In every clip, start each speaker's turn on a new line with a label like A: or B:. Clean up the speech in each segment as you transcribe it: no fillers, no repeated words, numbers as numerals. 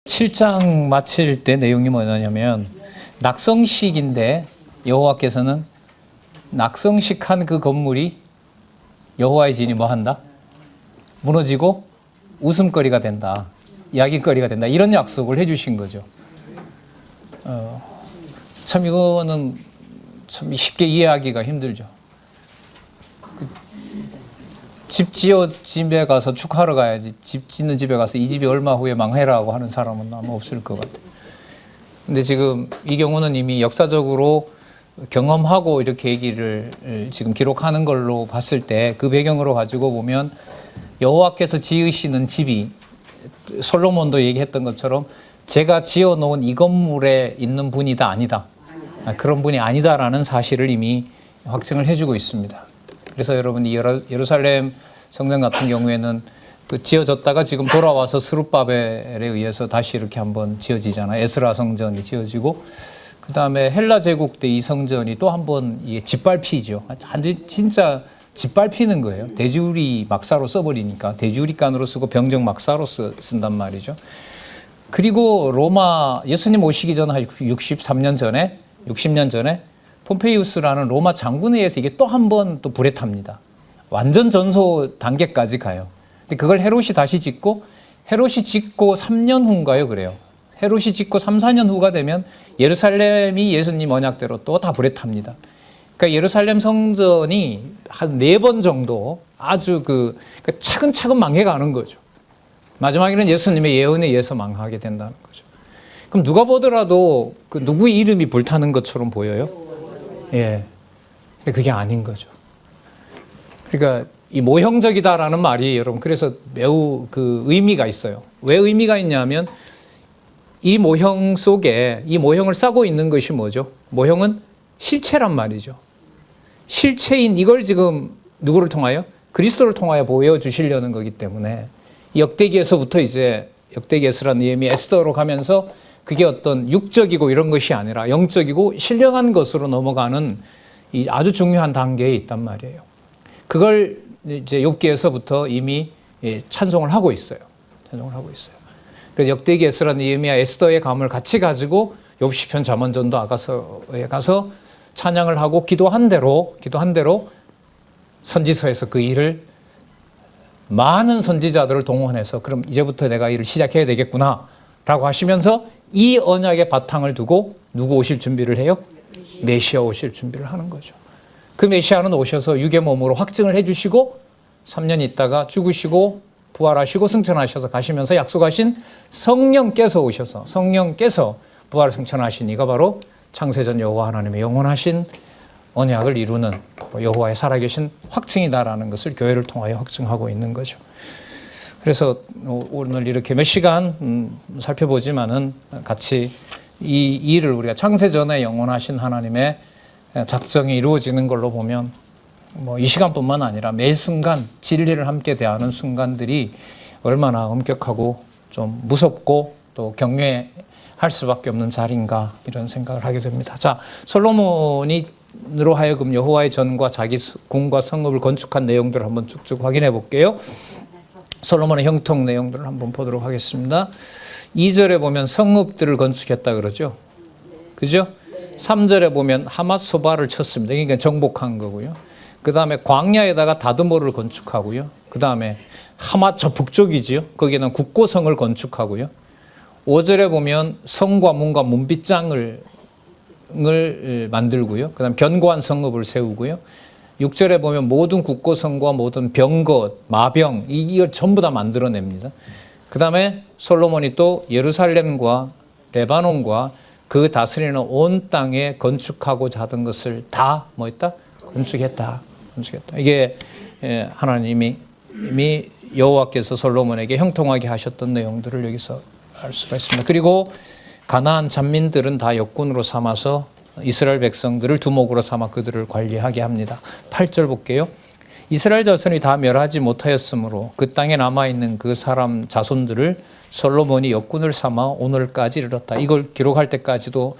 A: 7장 마칠 때 내용이 뭐냐면 낙성식인데 여호와께서는 낙성식한 그 건물이 여호와의 진이 뭐 한다? 무너지고 웃음거리가 된다. 이야기거리가 된다. 이런 약속을 해주신 거죠. 참 이거는 참 쉽게 이해하기가 힘들죠. 집 지어 집에 가서 축하하러 가야지. 집 짓는 집에 가서 이 집이 얼마 후에 망해라고 하는 사람은 아마 없을 것 같아요. 근데 지금 이 경우는 이미 역사적으로 경험하고 이렇게 얘기를 지금 기록하는 걸로 봤을 때 그 배경으로 가지고 보면 여호와께서 지으시는 집이 솔로몬도 얘기했던 것처럼 제가 지어 놓은 이 건물에 있는 분이다 아니다. 그런 분이 아니다라는 사실을 이미 확증을 해주고 있습니다. 그래서 여러분 이 예루살렘 성전 같은 경우에는 그 지어졌다가 지금 돌아와서 스룹바벨에 의해서 다시 이렇게 한번 지어지잖아요. 에스라 성전이 지어지고 그 다음에 헬라 제국 때 이 성전이 또 한번 짓밟히죠. 진짜 짓밟히는 거예요. 돼지우리 막사로 써버리니까 돼지우리간으로 쓰고 병정 막사로 쓴단 말이죠. 그리고 로마 예수님 오시기 전 한 60년 전에 폼페이우스라는 로마 장군에 의해서 이게 또 한 번 또 불에 탑니다. 완전 전소 단계까지 가요. 근데 그걸 헤롯이 다시 짓고 헤롯이 짓고 3년 후인가요? 그래요. 헤롯이 짓고 3, 4년 후가 되면 예루살렘이 예수님 언약대로 또 다 불에 탑니다. 그러니까 예루살렘 성전이 한 4번 정도 아주 차근차근 망해가는 거죠. 마지막에는 예수님의 예언에 의해서 망하게 된다는 거죠. 그럼 누가 보더라도 그 누구의 이름이 불타는 것처럼 보여요? 예. 근데 그게 아닌 거죠. 그러니까 이 모형적이다라는 말이 여러분 그래서 매우 그 의미가 있어요. 왜 의미가 있냐면 이 모형 속에 이 모형을 싸고 있는 것이 뭐죠? 모형은 실체란 말이죠. 실체인 이걸 지금 누구를 통하여? 그리스도를 통하여 보여주시려는 거기 때문에 역대기에서부터 이제 역대기에서라는 의미 에스더로 가면서 그게 어떤 육적이고 이런 것이 아니라 영적이고 신령한 것으로 넘어가는 이 아주 중요한 단계에 있단 말이에요. 그걸 이제 욥기에서부터 이미 찬송을 하고 있어요. 찬송을 하고 있어요. 그래서 역대기 에스라는 예미야 에스더의 감을 같이 가지고 욥 시편 잠언전도 아가서에 가서 찬양을 하고 기도한 대로 선지서에서 그 일을 많은 선지자들을 동원해서 그럼 이제부터 내가 일을 시작해야 되겠구나 라고 하시면서 이 언약의 바탕을 두고 누구 오실 준비를 해요? 메시아 오실 준비를 하는 거죠. 그 메시아는 오셔서 육의 몸으로 확증을 해주시고 3년 있다가 죽으시고 부활하시고 승천하셔서 가시면서 약속하신 성령께서 오셔서 성령께서 부활 승천하신 이가 바로 창세전 여호와 하나님의 영원하신 언약을 이루는 여호와의 살아계신 확증이다라는 것을 교회를 통하여 확증하고 있는 거죠. 그래서 오늘 이렇게 몇 시간 살펴보지만은 같이 이 일을 우리가 창세전에 영원하신 하나님의 작정이 이루어지는 걸로 보면 이 시간뿐만 아니라 매 순간 진리를 함께 대하는 순간들이 얼마나 엄격하고 좀 무섭고 또 경외할 수밖에 없는 자리인가 이런 생각을 하게 됩니다. 자, 솔로몬으로 하여금 여호와의 전과 자기 궁과 성읍을 건축한 내용들을 한번 쭉쭉 확인해 볼게요. 솔로몬의 형통 내용들을 한번 보도록 하겠습니다. 2절에 보면 성읍들을 건축했다 그러죠. 그죠? 3절에 보면 하맛소바를 쳤습니다. 그러니까 정복한 거고요. 그 다음에 광야에다가 다드모를 건축하고요. 그 다음에 하맛 저 북쪽이지요. 거기는 국고성을 건축하고요. 5절에 보면 성과 문과 문빗장을 만들고요. 그 다음에 견고한 성읍을 세우고요. 6절에 보면 모든 국고성과 모든 병거, 마병 이걸 전부 다 만들어냅니다. 그 다음에 솔로몬이 또 예루살렘과 레바논과 그 다스리는 온 땅에 건축하고자 하던 것을 다 뭐 했다? 건축했다. 이게 하나님이 이미 여호와께서 솔로몬에게 형통하게 하셨던 내용들을 여기서 알 수가 있습니다. 그리고 가나안 잔민들은 다 역군으로 삼아서 이스라엘 백성들을 두목으로 삼아 그들을 관리하게 합니다. 8절 볼게요. 이스라엘 자손이 다 멸하지 못하였으므로 그 땅에 남아있는 그 사람 자손들을 솔로몬이 역군을 삼아 오늘까지 이르렀다. 이걸 기록할 때까지도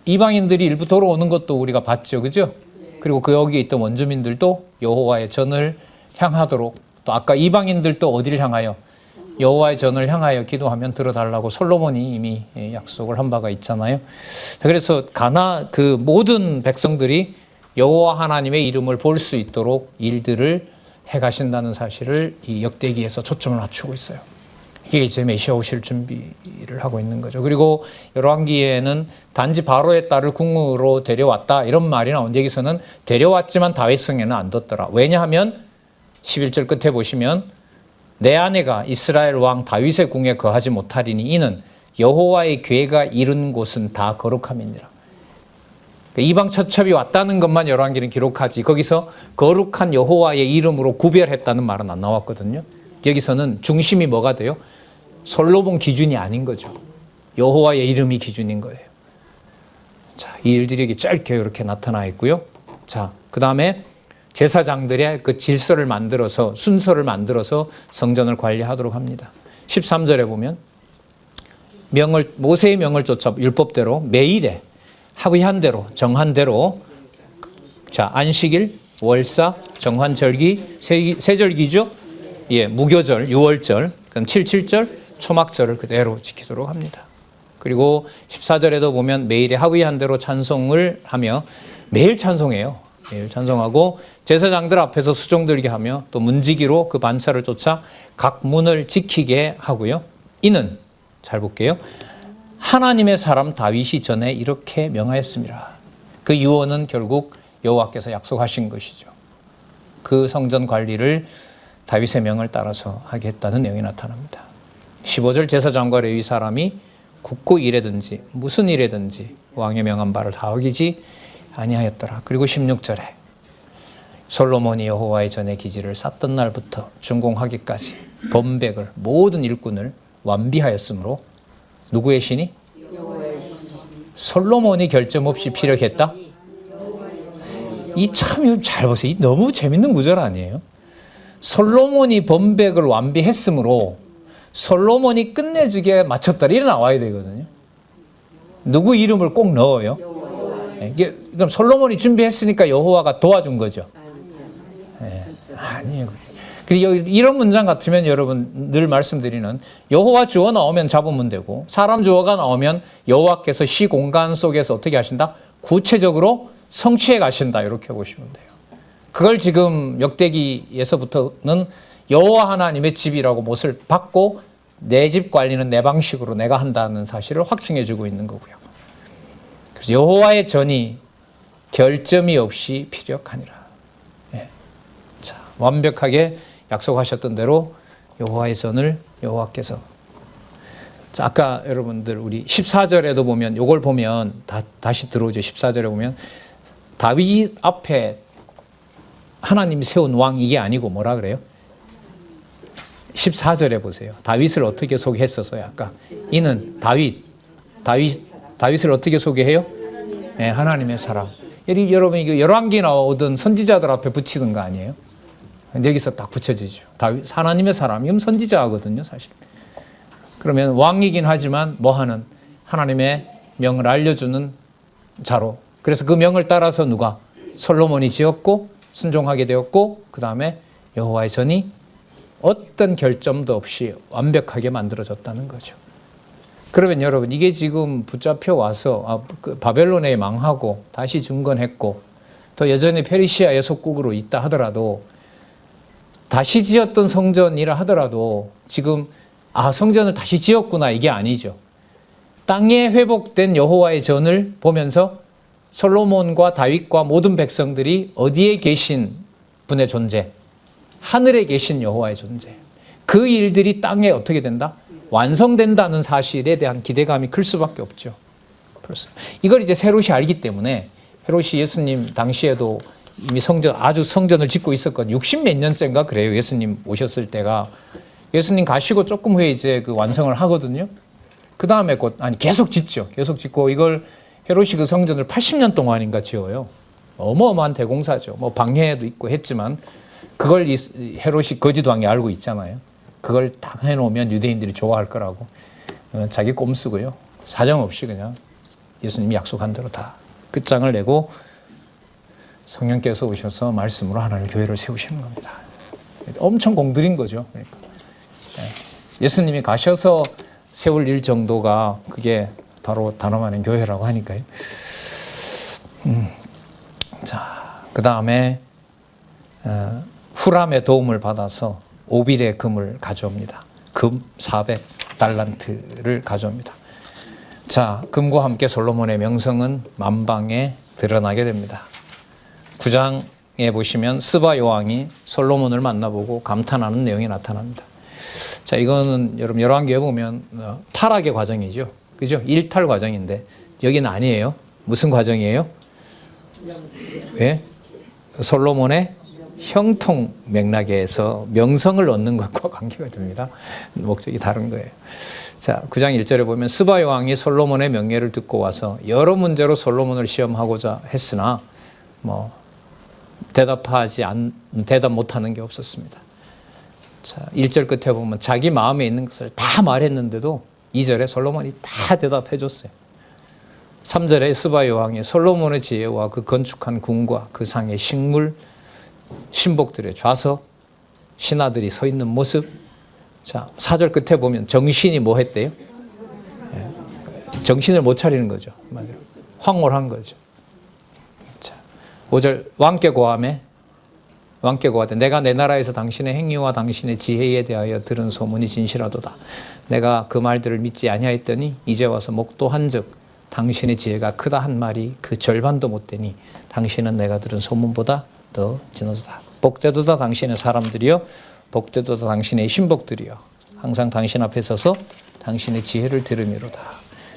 A: 이방인들이 일부 돌아오는 것도 우리가 봤죠. 그죠? 그리고 그 여기에 있던 원주민들도 여호와의 전을 향하도록 또 아까 이방인들도 어디를 향하여? 여호와의 전을 향하여 기도하면 들어달라고 솔로몬이 이미 약속을 한 바가 있잖아요. 그래서 그 모든 백성들이 여호와 하나님의 이름을 볼 수 있도록 일들을 해가신다는 사실을 이 역대기에서 초점을 맞추고 있어요. 이게 이제 메시아 오실 준비를 하고 있는 거죠. 그리고 열왕기에는 단지 바로의 딸을 궁으로 데려왔다 이런 말이 나오는데 여기서는 데려왔지만 다윗 성에는 안 뒀더라. 왜냐하면 11절 끝에 보시면 내 아내가 이스라엘 왕 다윗의 궁에 거하지 못하리니 이는 여호와의 궤가 이른 곳은 다 거룩함이니라. 이방 처첩이 왔다는 것만 열왕기는 기록하지 거기서 거룩한 여호와의 이름으로 구별했다는 말은 안 나왔거든요. 여기서는 중심이 뭐가 돼요? 솔로몬 기준이 아닌 거죠. 여호와의 이름이 기준인 거예요. 자, 이 일들이 여기 짧게 이렇게 나타나 있고요. 자, 그 다음에 제사장들의 그 질서를 만들어서 순서를 만들어서 성전을 관리하도록 합니다. 13절에 보면 모세의 명을 쫓아 율법대로 매일에 합의한 대로 정한 대로 자 안식일, 월사, 정환절기, 세절기죠. 예, 무교절, 유월절, 그럼 77절, 초막절을 그대로 지키도록 합니다. 그리고 14절에도 보면 매일에 합의한 대로 찬송을 하며 매일 찬송해요. 매일 찬송하고 제사장들 앞에서 수종 들게 하며 또 문지기로 그 반차를 쫓아 각 문을 지키게 하고요. 이는 잘 볼게요. 하나님의 사람 다윗이 전에 이렇게 명하였습니다. 그 유언은 결국 여호와께서 약속하신 것이죠. 그 성전 관리를 다윗의 명을 따라서 하겠다는 내용이 나타납니다. 15절 제사장과 레위 사람이 굳고 일에든지 무슨 일에든지 왕의 명한 바를 다 어기지 아니하였더라. 그리고 16절에 솔로몬이 여호와의 전에 기지를 쌓던 날부터 준공하기까지 범백을 모든 일꾼을 완비하였으므로 누구의 신이? 솔로몬이 결점 없이 피력했다? 이 참 잘 보세요. 너무 재밌는 구절 아니에요? 솔로몬이 범백을 완비했으므로 솔로몬이 끝내주게 마쳤더라. 이래 나와야 되거든요. 누구 이름을 꼭 넣어요? 이게 그럼 솔로몬이 준비했으니까 여호와가 도와준 거죠. 네. 아니에요. 그리고 이런 문장 같으면 여러분 늘 말씀드리는 여호와 주어 나오면 잡으면 되고 사람 주어가 나오면 여호와께서 시 공간 속에서 어떻게 하신다? 구체적으로 성취해 가신다. 이렇게 보시면 돼요. 그걸 지금 역대기에서부터는 여호와 하나님의 집이라고 못을 받고 내 집 관리는 내 방식으로 내가 한다는 사실을 확증해 주고 있는 거고요. 그래서 여호와의 전이 결점이 없이 필요하니라. 네. 자, 완벽하게 약속하셨던 대로 여호와의 전을 여호와께서 자, 아까 여러분들 우리 14절에도 보면 이걸 보면 다시 들어오죠. 14절에 보면 다윗 앞에 하나님이 세운 왕 이게 아니고 뭐라 그래요? 14절에 보세요. 다윗을 어떻게 소개했었어요? 아까 이는 다윗을 어떻게 소개해요? 네, 하나님의 사람. 여러분 이거 열왕기 나오던 선지자들 앞에 붙이는 거 아니에요? 근데 여기서 딱 붙여지죠. 다윗 하나님의 사람. 이건 선지자거든요, 사실. 그러면 왕이긴 하지만 뭐하는 하나님의 명을 알려주는 자로. 그래서 그 명을 따라서 누가 솔로몬이 지었고 순종하게 되었고 그 다음에 여호와의 전이 어떤 결점도 없이 완벽하게 만들어졌다는 거죠. 그러면 여러분 이게 지금 붙잡혀 와서 바벨론에 망하고 다시 중건했고 또 여전히 페르시아의 속국으로 있다 하더라도 다시 지었던 성전이라 하더라도 지금 성전을 다시 지었구나 이게 아니죠. 땅에 회복된 여호와의 전을 보면서 솔로몬과 다윗과 모든 백성들이 어디에 계신 분의 존재? 하늘에 계신 여호와의 존재. 그 일들이 땅에 어떻게 된다? 완성된다는 사실에 대한 기대감이 클 수밖에 없죠. 이걸 이제 헤롯이 알기 때문에 헤롯이 예수님 당시에도 이미 성전을 짓고 있었거든요. 60몇 년째인가 그래요. 예수님 오셨을 때가. 예수님 가시고 조금 후에 이제 그 완성을 하거든요. 그 다음에 계속 짓죠. 계속 짓고 이걸 헤롯이 그 성전을 80년 동안인가 지어요. 어마어마한 대공사죠. 뭐 방해도 있고 했지만 그걸 헤롯이 거짓 왕이 알고 있잖아요. 그걸 딱 해놓으면 유대인들이 좋아할 거라고 자기 꼼수고요. 사정없이 그냥 예수님이 약속한 대로 다 끝장을 내고 성령께서 오셔서 말씀으로 하나님 교회를 세우시는 겁니다. 엄청 공들인 거죠. 그러니까. 예수님이 가셔서 세울 일 정도가 그게 바로 단원하는 교회라고 하니까요. 자, 그 다음에 후람의 도움을 받아서 오빌의 금을 가져옵니다. 금 400달란트를 가져옵니다. 자, 금과 함께 솔로몬의 명성은 만방에 드러나게 됩니다. 9장에 보시면 스바 여왕이 솔로몬을 만나보고 감탄하는 내용이 나타납니다. 자, 이거는 여러분 열왕기에 보면 타락의 과정이죠. 그죠? 일탈 과정인데 여기는 아니에요. 무슨 과정이에요? 예? 솔로몬의 형통 맥락에서 명성을 얻는 것과 관계가 됩니다. 목적이 다른 거예요. 자, 9장 1절에 보면 스바 여왕이 솔로몬의 명예를 듣고 와서 여러 문제로 솔로몬을 시험하고자 했으나 대답 못하는 게 없었습니다. 자, 1절 끝에 보면 자기 마음에 있는 것을 다 말했는데도 2절에 솔로몬이 다 대답해 줬어요. 3절에 스바 여왕이 솔로몬의 지혜와 그 건축한 궁과 그 상의 식물, 신복들의 좌석, 신하들이 서 있는 모습. 자, 4절 끝에 보면 정신이 뭐 했대요? 정신을 못 차리는 거죠. 맞아요. 황홀한 거죠. 자, 5절 왕께 고하되 내가 내 나라에서 당신의 행위와 당신의 지혜에 대하여 들은 소문이 진실하도다. 내가 그 말들을 믿지 아니하였더니 이제 와서 목도한즉 당신의 지혜가 크다 한 말이 그 절반도 못 되니 당신은 내가 들은 소문보다 더 진하도다. 복되도다 당신의 사람들이여, 복되도다 당신의 신복들이여, 항상 당신 앞에 서서 당신의 지혜를 들으미로다.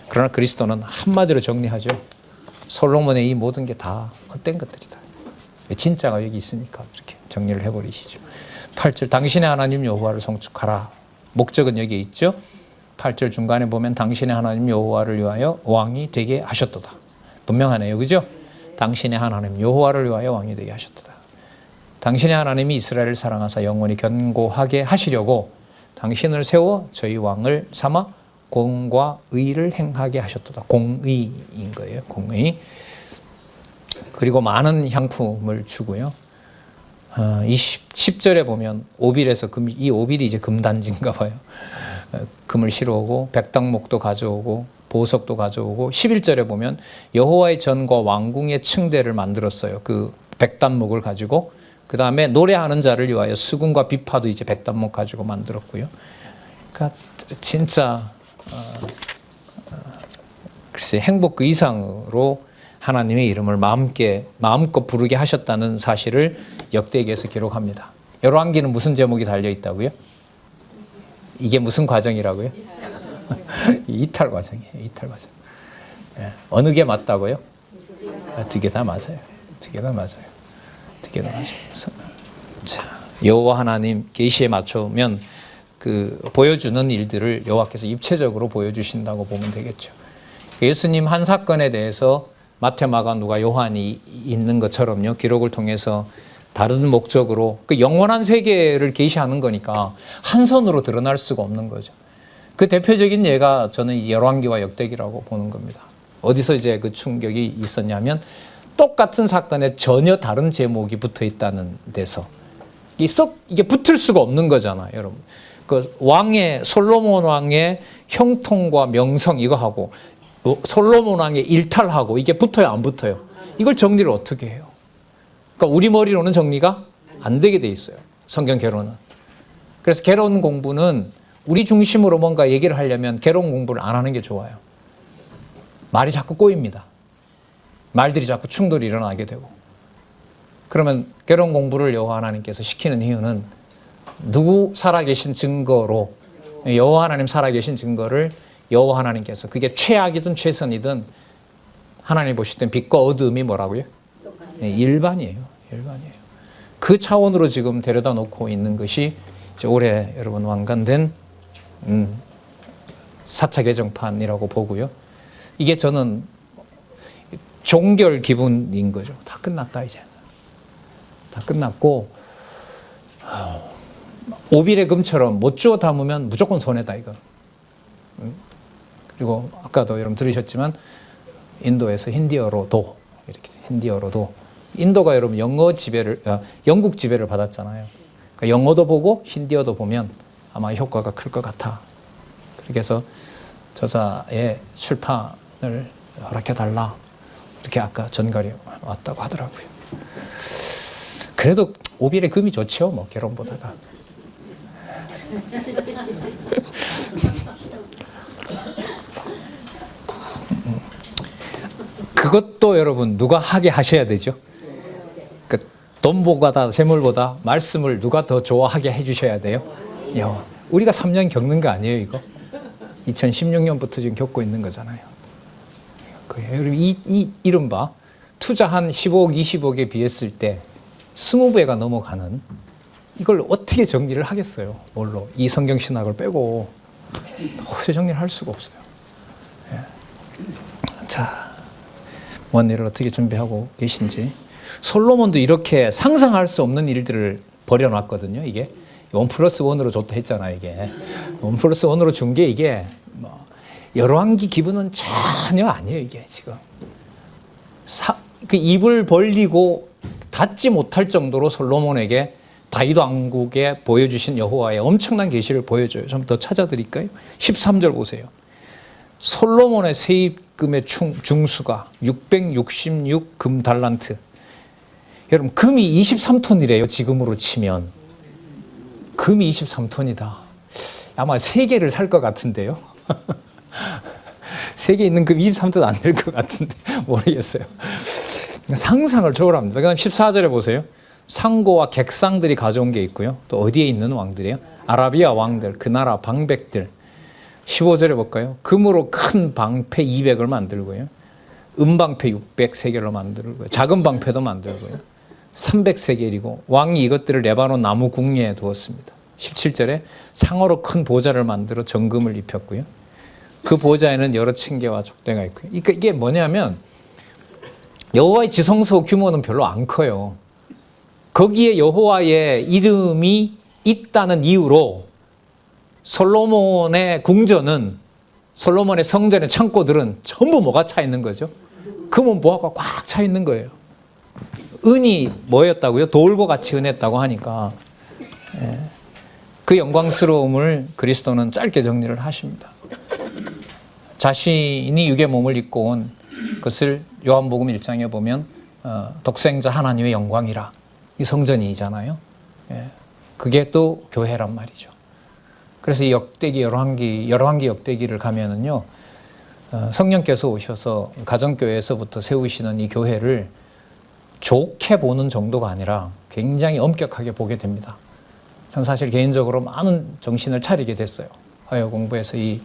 A: 그러나 그리스도는 한마디로 정리하죠. 솔로몬의 이 모든 게 다 헛된 것들이다. 진짜가 여기 있으니까 이렇게 정리를 해버리시죠. 8절 당신의 하나님 여호와를 송축하라. 목적은 여기에 있죠. 8절 중간에 보면 당신의 하나님 여호와를 위하여 왕이 되게 하셨도다. 분명하네요. 그죠? 당신의 하나님 여호와를 위하여 왕이 되게 하셨도다. 당신의 하나님이 이스라엘을 사랑하사 영원히 견고하게 하시려고 당신을 세워 저희 왕을 삼아 공과 의를 행하게 하셨도다. 공의인 거예요. 공의. 그리고 많은 향품을 주고요. 10절에 보면 오빌에서 이 오빌이 이제 금단지인가 봐요. 금을 실어오고 백당목도 가져오고 보석도 가져오고 11절에 보면 여호와의 전과 왕궁의 층대를 만들었어요. 그 백단목을 가지고 그 다음에 노래하는 자를 위하여 수금과 비파도 이제 백단목 가지고 만들었고요. 그러니까 진짜 글쎄 행복 그 이상으로 하나님의 이름을 마음껏 부르게 하셨다는 사실을 역대기에서 기록합니다. 열왕기는 무슨 제목이 달려 있다고요? 이게 무슨 과정이라고요? 이탈 과정이에요. 이탈 과정. 어느 게 맞다고요? 두 개 다 맞아요. 두 개 다 맞아요. 두 개 다 맞아요. 자, 여호와 하나님 계시에 맞추면 그 보여주는 일들을 여호와께서 입체적으로 보여주신다고 보면 되겠죠. 예수님 한 사건에 대해서 마태, 마가, 누가, 요한이 있는 것처럼요. 기록을 통해서 다른 목적으로 그 영원한 세계를 계시하는 거니까 한 선으로 드러날 수가 없는 거죠. 그 대표적인 예가 저는 열왕기와 역대기라고 보는 겁니다. 어디서 이제 그 충격이 있었냐면 똑같은 사건에 전혀 다른 제목이 붙어 있다는 데서 이게 붙을 수가 없는 거잖아요, 여러분. 그 솔로몬 왕의 형통과 명성 이거 하고 솔로몬 왕의 일탈하고 이게 붙어요, 안 붙어요? 이걸 정리를 어떻게 해요? 그러니까 우리 머리로는 정리가 안 되게 돼 있어요. 성경 개론은. 그래서 개론 공부는 우리 중심으로 뭔가 얘기를 하려면 개론 공부를 안 하는 게 좋아요. 말이 자꾸 꼬입니다. 말들이 자꾸 충돌이 일어나게 되고. 그러면 개론 공부를 여호와 하나님께서 시키는 이유는 누구 살아계신 증거로 여호와 하나님 살아계신 증거를 여호와 하나님께서 그게 최악이든 최선이든 하나님 보실 땐 빛과 어둠이 뭐라고요? 일반이에요. 일반이에요. 그 차원으로 지금 데려다 놓고 있는 것이 이제 올해 여러분 완간된 4차 개정판이라고 보고요. 이게 저는 종결 기분인 거죠. 다 끝났다 이제. 다 끝났고 오빌의 금처럼 못 주워 담으면 무조건 손해다 이거. 그리고 아까도 여러분 들으셨지만 인도에서 힌디어로도 이렇게 힌디어로도 인도가 여러분 영국 지배를 받았잖아요. 그러니까 영어도 보고 힌디어도 보면 아마 효과가 클 것 같아. 그렇게 해서 저자의 출판을 허락해달라. 이렇게 아까 전갈이 왔다고 하더라고요. 그래도 오빌의 금이 좋죠. 뭐 결혼보다가. 그것도 여러분 누가 하게 하셔야 되죠. 그 돈보다 재물보다 말씀을 누가 더 좋아하게 해주셔야 돼요. 우리가 3년 겪는 거 아니에요, 이거? 2016년부터 지금 겪고 있는 거잖아요. 여러분 이 이른바 투자한 15억, 20억에 비했을 때 20배가 넘어가는 이걸 어떻게 정리를 하겠어요? 뭘로? 이 성경 신학을 빼고 도저히 정리를 할 수가 없어요. 자, 원리를 어떻게 준비하고 계신지. 솔로몬도 이렇게 상상할 수 없는 일들을 벌여놨거든요. 이게 1+1으로 줬다 했잖아요. 이게 1+1으로 준 게 이게 뭐 열왕기 기분은 전혀 아니에요. 이게 지금 그 입을 벌리고 닫지 못할 정도로 솔로몬에게 다윗 왕국에 보여주신 여호와의 엄청난 계시를 보여줘요. 좀 더 찾아드릴까요? 13절 보세요. 솔로몬의 세입금의 중수가 666 금달란트. 여러분 금이 23톤이래요. 지금으로 치면. 금이 23톤이다. 아마 3개를 살 것 같은데요. 3개 있는 금 23톤 안 될 것 같은데 모르겠어요. 상상을 초월합니다. 그다음 14절에 보세요. 상고와 객상들이 가져온 게 있고요. 또 어디에 있는 왕들이에요? 아라비아 왕들, 그 나라 방백들. 15절에 볼까요? 금으로 큰 방패 200을 만들고요. 은방패 600세겔로 만들고요. 작은 방패도 만들고요. 300세겔이고 왕이 이것들을 레바논 나무 궁리에 두었습니다. 17절에 상어로 큰 보좌를 만들어 정금을 입혔고요. 그 보좌에는 여러 층계와 족대가 있고요. 그러니까 이게 뭐냐면 여호와의 지성소 규모는 별로 안 커요. 거기에 여호와의 이름이 있다는 이유로 솔로몬의 성전의 창고들은 전부 뭐가 차 있는 거죠? 금은 뭐가 꽉 차 있는 거예요. 은이 뭐였다고요? 돌과 같이 은했다고 하니까 그 영광스러움을 그리스도는 짧게 정리를 하십니다. 자신이 육의 몸을 입고 온 것을 요한복음 1장에 보면 독생자 하나님의 영광이라 이 성전이잖아요. 그게 또 교회란 말이죠. 그래서 이 역대기 열왕기 역대기를 가면은요 성령께서 오셔서 가정교회에서부터 세우시는 이 교회를 좋게 보는 정도가 아니라 굉장히 엄격하게 보게 됩니다. 저는 사실 개인적으로 많은 정신을 차리게 됐어요. 화요 공부에서 이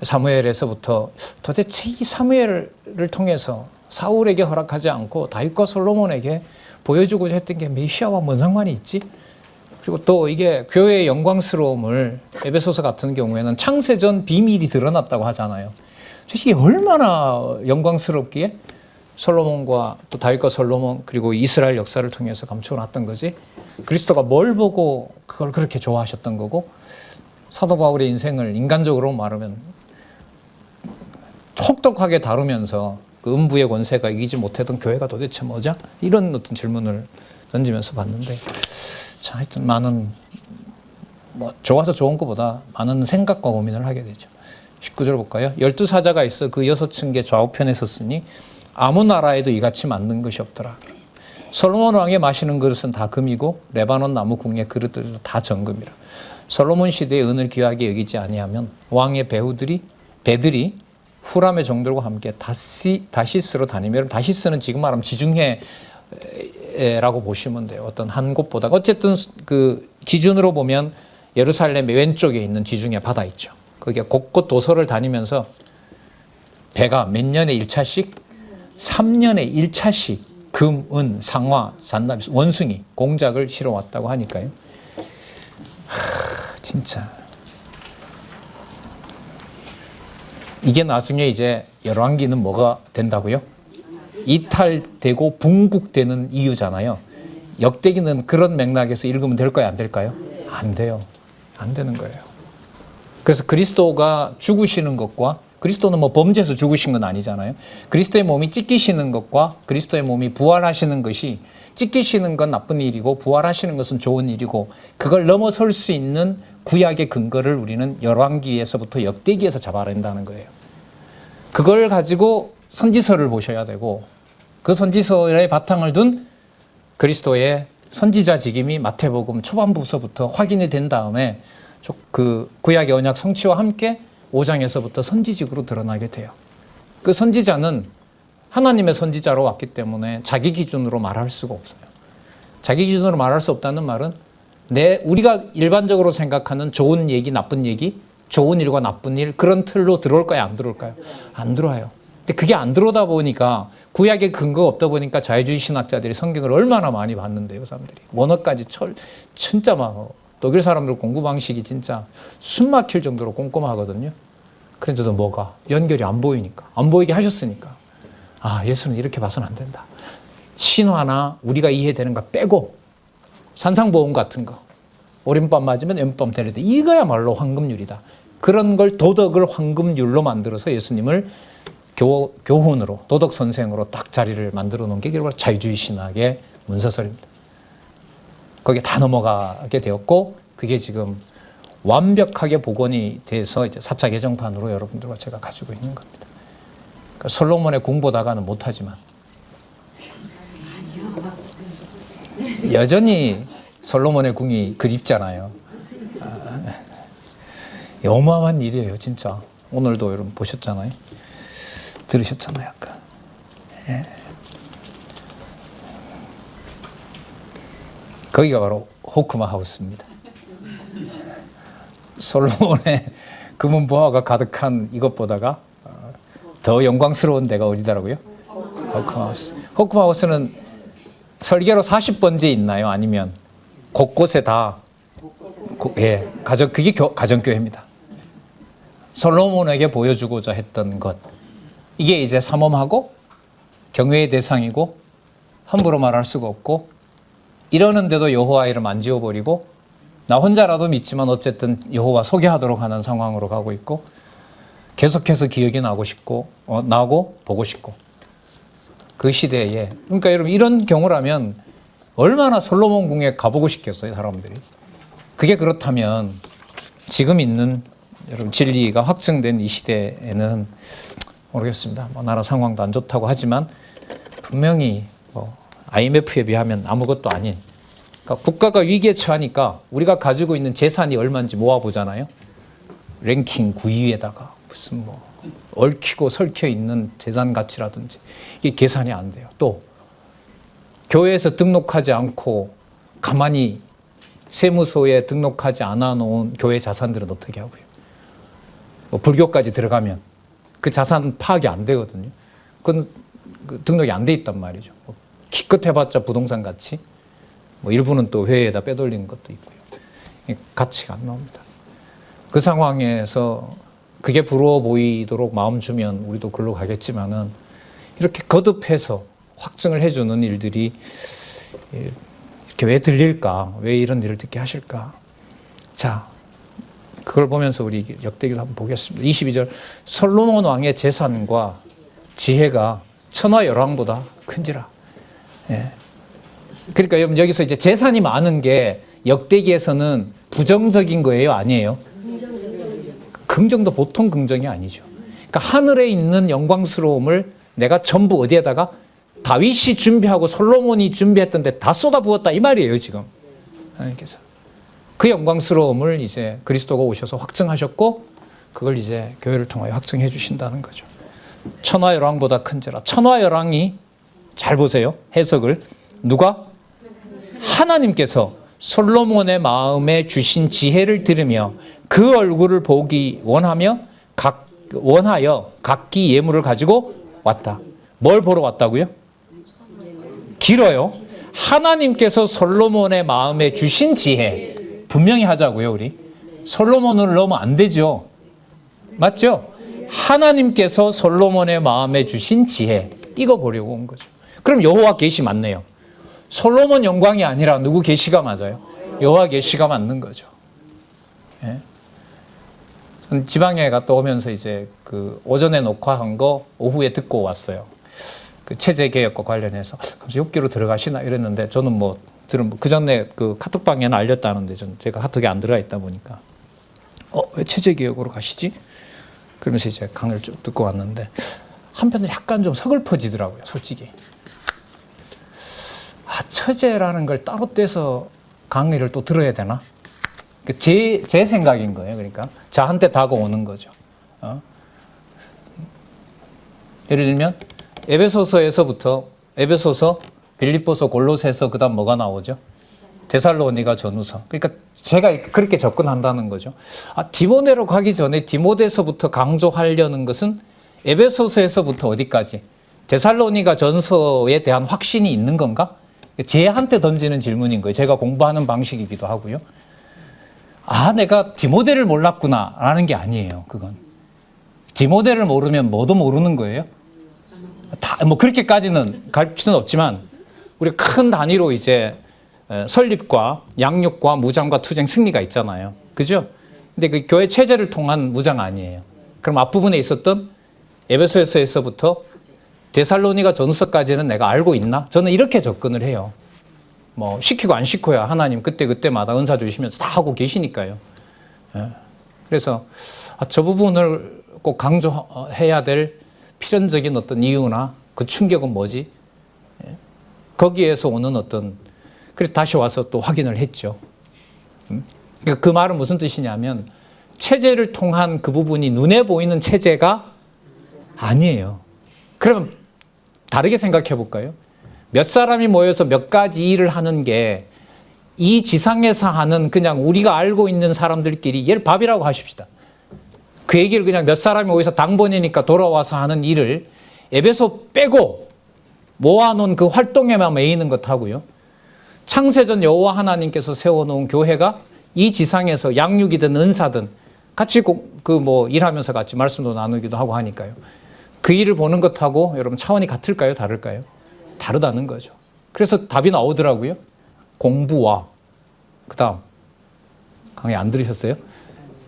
A: 사무엘에서부터 도대체 이 사무엘을 통해서 사울에게 허락하지 않고 다윗과 솔로몬에게 보여주고자 했던 게 메시아와 뭔 상관이 있지? 그리고 또 이게 교회의 영광스러움을 에베소서 같은 경우에는 창세전 비밀이 드러났다고 하잖아요. 이게 얼마나 영광스럽기에 솔로몬과 또 다윗과 솔로몬 그리고 이스라엘 역사를 통해서 감춰놨던 거지. 그리스도가 뭘 보고 그걸 그렇게 좋아하셨던 거고 사도 바울의 인생을 인간적으로 말하면 혹독하게 다루면서 그 음부의 권세가 이기지 못했던 교회가 도대체 뭐죠? 이런 어떤 질문을 던지면서 봤는데 자, 하여튼 많은 뭐 좋아서 좋은 것보다 많은 생각과 고민을 하게 되죠. 19절 볼까요? 12사자가 있어 그 6층계 좌우편에 섰으니 아무 나라에도 이같이 만든 것이 없더라. 솔로몬 왕의 마시는 그릇은 다 금이고 레바논 나무 궁의 그릇들도 다 정금이라. 솔로몬 시대의 은을 귀하게 여기지 아니하면 왕의 배들이 후람의 종들과 함께 다시스로 다니며 다시스는 지금 말하면 지중해라고 보시면 돼요. 어떤 한 곳보다 어쨌든 그 기준으로 보면 예루살렘의 왼쪽에 있는 지중해 바다 있죠. 거기에 곳곳 도서를 다니면서 배가 몇 년에 1차씩 3년에 1차씩 금, 은, 상화, 잔나비, 원숭이 공작을 실어왔다고 하니까요. 진짜 이게 나중에 이제 열왕기는 뭐가 된다고요? 이탈되고 분국되는 이유잖아요. 역대기는 그런 맥락에서 읽으면 될까요? 안 될까요? 안 돼요. 안 되는 거예요. 그래서 그리스도가 죽으시는 것과 그리스도는 뭐 범죄에서 죽으신 건 아니잖아요. 그리스도의 몸이 찢기시는 것과 그리스도의 몸이 부활하시는 것이 찢기시는 건 나쁜 일이고 부활하시는 것은 좋은 일이고 그걸 넘어설 수 있는 구약의 근거를 우리는 열왕기에서부터 역대기에서 잡아야 된다는 거예요. 그걸 가지고 선지서를 보셔야 되고 그 선지서의 바탕을 둔 그리스도의 선지자 직임이 마태복음 초반부서부터 확인이 된 다음에 그 구약의 언약 성취와 함께 5장에서부터 선지직으로 드러나게 돼요. 그 선지자는 하나님의 선지자로 왔기 때문에 자기 기준으로 말할 수가 없어요. 자기 기준으로 말할 수 없다는 말은 우리가 일반적으로 생각하는 좋은 얘기, 나쁜 얘기, 좋은 일과 나쁜 일 그런 틀로 들어올까요? 안 들어올까요? 안 들어와요. 근데 그게 안 들어오다 보니까 구약의 근거가 없다 보니까 자유주의 신학자들이 성경을 얼마나 많이 봤는데요, 사람들이. 원어까지 진짜 막 독일 사람들 공부 방식이 진짜 숨 막힐 정도로 꼼꼼하거든요. 그런데도 뭐가 연결이 안 보이니까, 안 보이게 하셨으니까. 아, 예수는 이렇게 봐서는 안 된다. 신화나 우리가 이해되는 거 빼고 산상보험 같은 거 오른밤 맞으면 왼밤 되는데 이거야말로 황금률이다. 그런 걸 도덕을 황금률로 만들어서 예수님을 교훈으로 도덕 선생으로 딱 자리를 만들어 놓은 게 바로 자유주의 신학의 문서설입니다. 거기에 다 넘어가게 되었고 그게 지금 완벽하게 복원이 돼서 이제 4차 개정판으로 여러분들과 제가 가지고 있는 겁니다. 그러니까 솔로몬의 궁보다가는 못하지만 여전히 솔로몬의 궁이 그립잖아요. 어마어마한 일이에요, 진짜. 오늘도 여러분 보셨잖아요. 들으셨잖아요, 아까. 예. 거기가 바로 호크마 하우스입니다. 솔로몬의 금은 보화가 가득한 이것보다가 더 영광스러운 데가 어디더라고요? 호크마 하우스. 호크마 하우스는 설계로 40번째 있나요? 아니면 곳곳에 다 예, 그게 가정교회입니다. 솔로몬에게 보여주고자 했던 것. 이게 이제 삼엄하고 경외의 대상이고 함부로 말할 수가 없고 이러는데도 여호와 이름 안 지워버리고 나 혼자라도 믿지만 어쨌든 여호와 소개하도록 하는 상황으로 가고 있고 계속해서 기억이 나고 싶고 나고 보고 싶고 그 시대에 그러니까 여러분 이런 경우라면 얼마나 솔로몬 궁에 가보고 싶겠어요, 사람들이. 그게 그렇다면 지금 있는 여러분 진리가 확증된 이 시대에는 모르겠습니다. 나라 상황도 안 좋다고 하지만 분명히 IMF에 비하면 아무것도 아닌 그러니까 국가가 위기에 처하니까 우리가 가지고 있는 재산이 얼마인지 모아보잖아요. 랭킹 9위에다가 무슨 얽히고 설켜 있는 재산 가치라든지 이게 계산이 안 돼요. 또 교회에서 등록하지 않고 가만히 세무서에 등록하지 않아 놓은 교회 자산들은 어떻게 하고요? 불교까지 들어가면 그 자산 파악이 안 되거든요. 그건 등록이 안 돼 있단 말이죠. 기껏 해봤자 부동산 가치, 일부는 또 회에다 빼돌리는 것도 있고요. 가치가 안 나옵니다. 그 상황에서 그게 부러워 보이도록 마음 주면 우리도 글로 가겠지만은 이렇게 거듭해서 확증을 해주는 일들이 이렇게 왜 들릴까? 왜 이런 일을 듣게 하실까? 자, 그걸 보면서 우리 역대기도 한번 보겠습니다. 22절 솔로몬 왕의 재산과 지혜가 천하 열왕보다 큰지라. 예. 그러니까 여기서 이제 재산이 많은 게 역대기에서는 부정적인 거예요, 아니에요? 긍정도 보통 긍정이 아니죠. 그러니까 하늘에 있는 영광스러움을 내가 전부 어디에다가 다윗이 준비하고 솔로몬이 준비했던 데 다 쏟아부었다 이 말이에요, 지금. 하나님께서. 그 영광스러움을 이제 그리스도가 오셔서 확증하셨고 그걸 이제 교회를 통하여 확증해 주신다는 거죠. 천하열왕보다 큰지라. 천하열왕이 잘 보세요. 해석을. 누가? 하나님께서 솔로몬의 마음에 주신 지혜를 들으며 그 얼굴을 보기 원하여 각기 예물을 가지고 왔다. 뭘 보러 왔다고요? 길어요. 하나님께서 솔로몬의 마음에 주신 지혜. 분명히 하자고요, 우리. 솔로몬을 넣으면 안 되죠. 맞죠? 하나님께서 솔로몬의 마음에 주신 지혜. 이거 보려고 온 거죠. 그럼 여호와 계시 맞네요. 솔로몬 영광이 아니라 누구 계시가 맞아요? 여호와 계시가 맞는 거죠. 예? 전 지방에 갔다 오면서 이제 그 오전에 녹화한 거 오후에 듣고 왔어요. 그 체제 개혁과 관련해서 6기로 들어가시나 이랬는데 저는 그 전에 그 카톡방에는 알렸다는데 제가 카톡에 안 들어가 있다 보니까 왜 체제개혁으로 가시지? 그러면서 이제 강의를 쭉 듣고 왔는데 한편으로 약간 좀 서글퍼지더라고요, 솔직히. 처제라는 걸 따로 떼서 강의를 또 들어야 되나? 제 생각인 거예요. 그러니까 저한테 다가오는 거죠. 예를 들면 에베소서, 빌립보서, 골로새서, 그다음 뭐가 나오죠? 데살로니가 전후서. 그러니까 제가 그렇게 접근한다는 거죠. 디모데로 가기 전에 디모데서부터 강조하려는 것은 에베소서에서부터 어디까지? 데살로니가 전서에 대한 확신이 있는 건가? 제한테 던지는 질문인 거예요. 제가 공부하는 방식이기도 하고요. 내가 디모데를 몰랐구나 라는 게 아니에요. 그건 디모데를 모르면 뭐도 모르는 거예요. 뭐 그렇게까지는 갈 필요는 없지만 우리 큰 단위로 이제 설립과 양육과 무장과 투쟁 승리가 있잖아요. 그죠? 근데 그 교회 체제를 통한 무장 아니에요. 그럼 앞부분에 있었던 에베소서에서부터 데살로니가 전서까지는 내가 알고 있나? 저는 이렇게 접근을 해요. 뭐 시키고 안 시켜야 하나님 그때마다 은사 주시면서 다 하고 계시니까요. 그래서 저 부분을 꼭 강조해야 될 필연적인 어떤 이유나 그 충격은 뭐지? 거기에서 오는 그래서 다시 와서 또 확인을 했죠. 그러니까 그 말은 무슨 뜻이냐면 체제를 통한 그 부분이 눈에 보이는 체제가 아니에요. 그러면 다르게 생각해 볼까요? 몇 사람이 모여서 몇 가지 일을 하는 게 이 지상에서 하는 그냥 우리가 알고 있는 사람들끼리 얘를 밥이라고 하십시다. 그 얘기를 그냥 몇 사람이 모여서 당번이니까 돌아와서 하는 일을 에베소 빼고 모아놓은 그 활동에만 매이는 것하고요. 창세전 여호와 하나님께서 세워놓은 교회가 이 지상에서 양육이든 은사든 같이 일하면서 같이 말씀도 나누기도 하고 하니까요. 그 일을 보는 것하고 여러분 차원이 같을까요? 다를까요? 다르다는 거죠. 그래서 답이 나오더라고요. 공부와 그다음 강의 안 들으셨어요?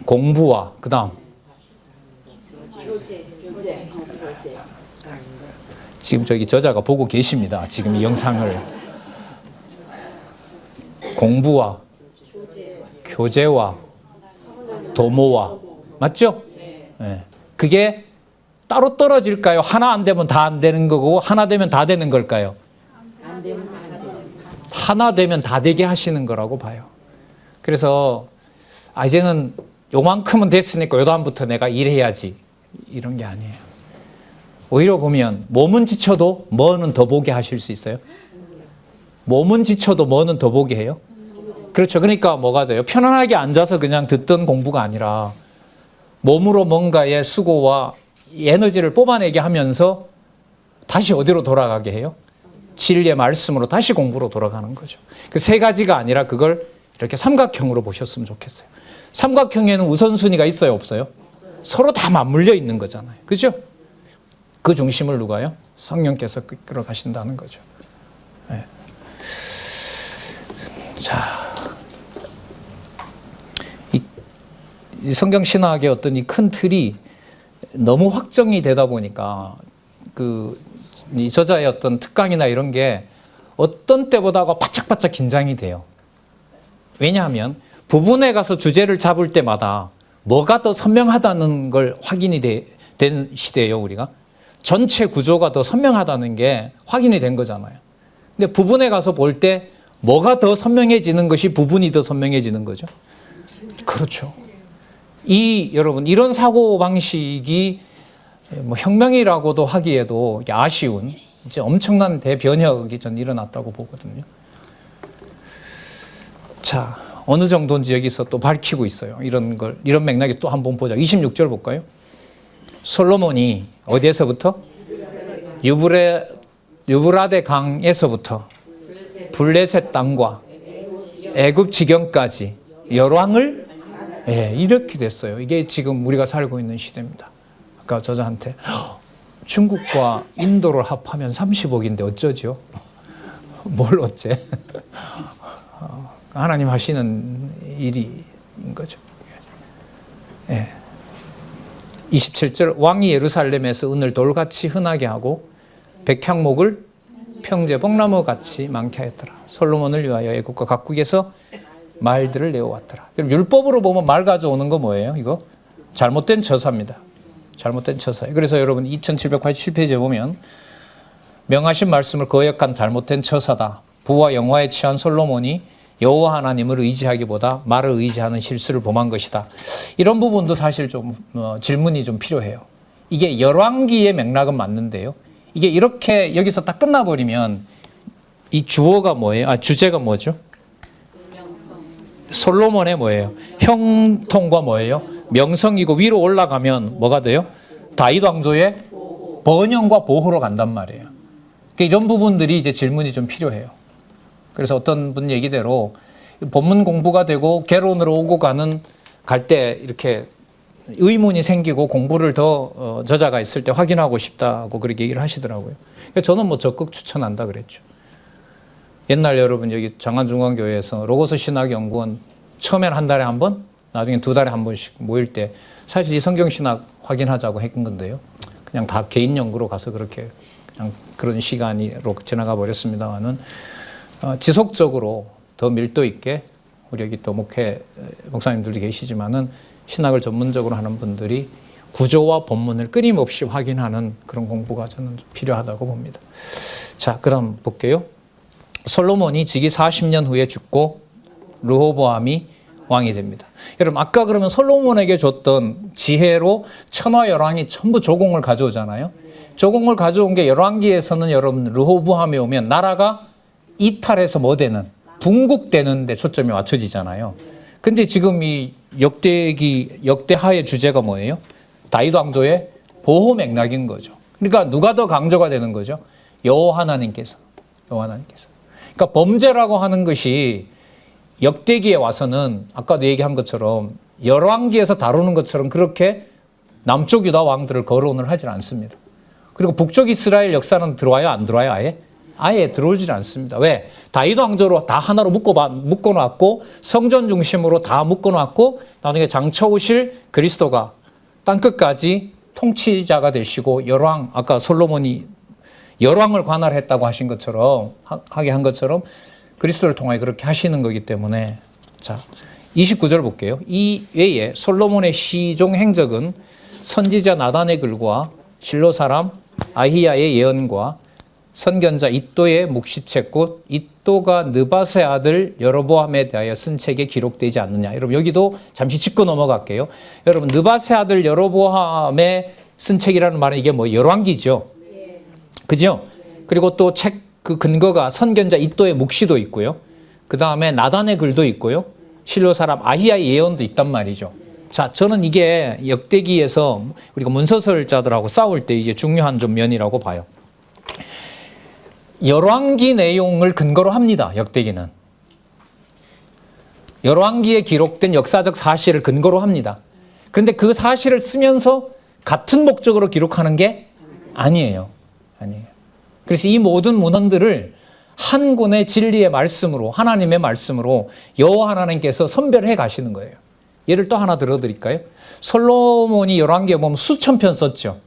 A: 공부와 그다음 지금 저기 저자가 보고 계십니다. 지금 이 영상을. 공부와 교제와 도모와 맞죠? 네. 그게 따로 떨어질까요? 하나 안 되면 다 안 되는 거고 하나 되면 다 되는 걸까요? 안 되면 다 안 되는 하나 되면 다 되게 하시는 거라고 봐요. 그래서 이제는 요만큼은 됐으니까 요 다음부터 내가 일해야지 이런 게 아니에요. 오히려 보면 몸은 지쳐도 뭐는 더 보게 하실 수 있어요? 몸은 지쳐도 뭐는 더 보게 해요? 그렇죠. 그러니까 뭐가 돼요? 편안하게 앉아서 그냥 듣던 공부가 아니라 몸으로 뭔가의 수고와 에너지를 뽑아내게 하면서 다시 어디로 돌아가게 해요? 진리의 말씀으로 다시 공부로 돌아가는 거죠. 그 세 가지가 아니라 그걸 이렇게 삼각형으로 보셨으면 좋겠어요. 삼각형에는 우선순위가 있어요, 없어요? 서로 다 맞물려 있는 거잖아요. 그죠? 그 중심을 누가요? 성령께서 끌어 가신다는 거죠. 네. 자, 이 성경 신학의 어떤 이 큰 틀이 너무 확정이 되다 보니까 이 저자의 어떤 특강이나 이런 게 어떤 때보다 바짝바짝 긴장이 돼요. 왜냐하면 부분에 가서 주제를 잡을 때마다 뭐가 더 선명하다는 걸 확인이 된 시대예요, 우리가. 전체 구조가 더 선명하다는 게 확인이 된 거잖아요. 근데 부분에 가서 볼 때 뭐가 더 선명해지는 것이 부분이 더 선명해지는 거죠. 그렇죠. 여러분, 이런 사고방식이 뭐 혁명이라고도 하기에도 아쉬운 이제 엄청난 대변혁이 전 일어났다고 보거든요. 자, 어느 정도인지 여기서 또 밝히고 있어요. 이런 맥락에 또 한번 보자. 26절 볼까요? 솔로몬이 어디에서부터? 유브라데 강에서부터 블레셋 땅과 애굽 지경까지 열왕을 이렇게 됐어요. 이게 지금 우리가 살고 있는 시대입니다. 아까 저자한테 중국과 인도를 합하면 30억인데 어쩌죠? 뭘 어째? 하나님 하시는 일인 거죠. 27절 왕이 예루살렘에서 은을 돌같이 흔하게 하고 백향목을 평제 뽕나무같이 많게 하였더라. 솔로몬을 위하여 애국과 각국에서 말들을 내어왔더라. 율법으로 보면 말 가져오는 거 뭐예요? 이거 잘못된 처사입니다. 잘못된 처사예요. 그래서 여러분 2787페이지에 보면 명하신 말씀을 거역한 잘못된 처사다. 부와 영화에 취한 솔로몬이 여호와 하나님을 의지하기보다 말을 의지하는 실수를 범한 것이다. 이런 부분도 사실 좀 질문이 좀 필요해요. 이게 열왕기의 맥락은 맞는데요. 이게 이렇게 여기서 딱 끝나버리면 이 주어가 뭐예요? 주제가 뭐죠? 솔로몬의 뭐예요? 형통과 뭐예요? 명성이고 위로 올라가면 뭐가 돼요? 다윗 왕조의 번영과 보호로 간단 말이에요. 그러니까 이런 부분들이 이제 질문이 좀 필요해요. 그래서 어떤 분 얘기대로 본문 공부가 되고 개론으로 오고 갈 때 이렇게 의문이 생기고 공부를 더 저자가 있을 때 확인하고 싶다고 그렇게 얘기를 하시더라고요. 그러니까 저는 뭐 적극 추천한다 그랬죠. 옛날 여러분 여기 장안중앙교회에서 로고스 신학연구원 처음에는 한 달에 한 번, 나중에 2달에 한 번씩 모일 때 사실 이 성경신학 확인하자고 했던 건데요. 그냥 다 개인 연구로 가서 그렇게 그냥 그런 시간으로 지나가 버렸습니다만은 지속적으로 더 밀도 있게 우리 여기 또 목사님들도 계시지만은 신학을 전문적으로 하는 분들이 구조와 본문을 끊임없이 확인하는 그런 공부가 저는 필요하다고 봅니다. 자, 그럼 볼게요. 솔로몬이 즉위 40년 후에 죽고 르호보암이 왕이 됩니다. 여러분 아까 그러면 솔로몬에게 줬던 지혜로 천하 열왕이 전부 조공을 가져오잖아요. 조공을 가져온 게 열왕기에서는 여러분 르호보암이 오면 나라가 이탈해서 뭐 되는 분국되는 데 초점이 맞춰지잖아요. 근데 지금 이 역대하의 주제가 뭐예요? 다윗 왕조의 보호 맥락인 거죠. 그러니까 누가 더 강조가 되는 거죠? 여호와 하나님께서. 그러니까 범죄라고 하는 것이 역대기에 와서는 아까도 얘기한 것처럼 열왕기에서 다루는 것처럼 그렇게 남쪽 유다 왕들을 거론을 하질 않습니다. 그리고 북쪽 이스라엘 역사는 들어와요? 안 들어와요? 아예 들어오질 않습니다. 왜? 다윗 왕조로 다 하나로 묶어놨고 성전 중심으로 다 묶어놨고 나중에 장차 오실 그리스도가 땅끝까지 통치자가 되시고 열왕, 아까 솔로몬이 열왕을 관할했다고 하신 것처럼 하게 한 것처럼 그리스도를 통하여 그렇게 하시는 거기 때문에 자 29절 볼게요. 이 외에 솔로몬의 시종 행적은 선지자 나단의 글과 실로 사람 아히야의 예언과 선견자 이또의 묵시책 곧 이또가 느밧의 아들 여로보암에 대하여 쓴 책에 기록되지 않느냐. 여러분 여기도 잠시 짚고 넘어갈게요. 여러분 느밧의 아들 여로보암에 쓴 책이라는 말은 이게 뭐 열왕기죠. 그죠? 그리고 또 책 그 근거가 선견자 이또의 묵시도 있고요. 그 다음에 나단의 글도 있고요. 실로 사람 아히야의 예언도 있단 말이죠. 자, 저는 이게 역대기에서 우리가 문서설자들하고 싸울 때 이게 중요한 좀 면이라고 봐요. 열왕기 내용을 근거로 합니다. 역대기는. 열왕기에 기록된 역사적 사실을 근거로 합니다. 그런데 그 사실을 쓰면서 같은 목적으로 기록하는 게 아니에요. 그래서 이 모든 문헌들을 한 권의 진리의 말씀으로 하나님의 말씀으로 여호와 하나님께서 선별해 가시는 거예요. 예를 또 하나 들어드릴까요? 솔로몬이 열왕기에 보면 수천 편 썼죠.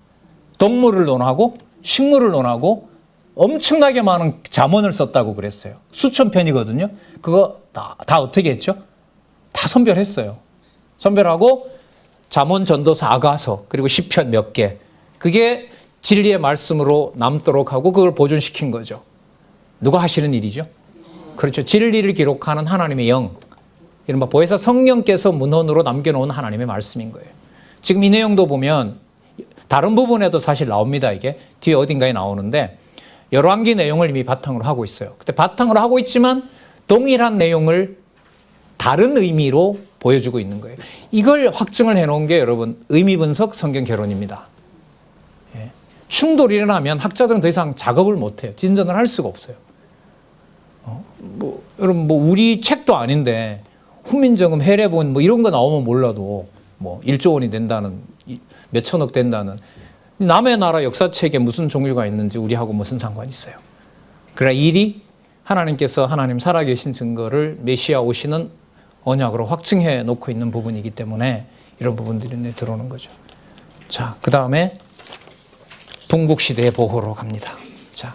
A: 동물을 논하고 식물을 논하고 엄청나게 많은 잠언을 썼다고 그랬어요. 수천 편이거든요. 그거 다 어떻게 했죠? 다 선별했어요. 선별하고 잠언, 전도서, 아가서 그리고 시편 몇 개. 그게 진리의 말씀으로 남도록 하고 그걸 보존시킨 거죠. 누가 하시는 일이죠? 그렇죠. 진리를 기록하는 하나님의 영. 이른바 보혜사 성령께서 문헌으로 남겨놓은 하나님의 말씀인 거예요. 지금 이 내용도 보면 다른 부분에도 사실 나옵니다. 이게 뒤에 어딘가에 나오는데 열왕기 내용을 이미 바탕으로 하고 있어요. 근데 바탕으로 하고 있지만 동일한 내용을 다른 의미로 보여주고 있는 거예요. 이걸 확증을 해놓은 게 여러분 의미 분석 성경 개론입니다. 충돌이 일어나면 학자들은 더 이상 작업을 못해요. 진전을 할 수가 없어요. 여러분 우리 책도 아닌데 훈민정음, 해례본 이런 거 나오면 몰라도 1조 원이 된다는 몇 천억 된다는 남의 나라 역사책에 무슨 종류가 있는지 우리하고 무슨 상관이 있어요. 그러나 일이 하나님께서 하나님 살아계신 증거를 메시아 오시는 언약으로 확증해 놓고 있는 부분이기 때문에 이런 부분들이 들어오는 거죠. 자, 그 다음에 분국 시대의 보호로 갑니다. 자,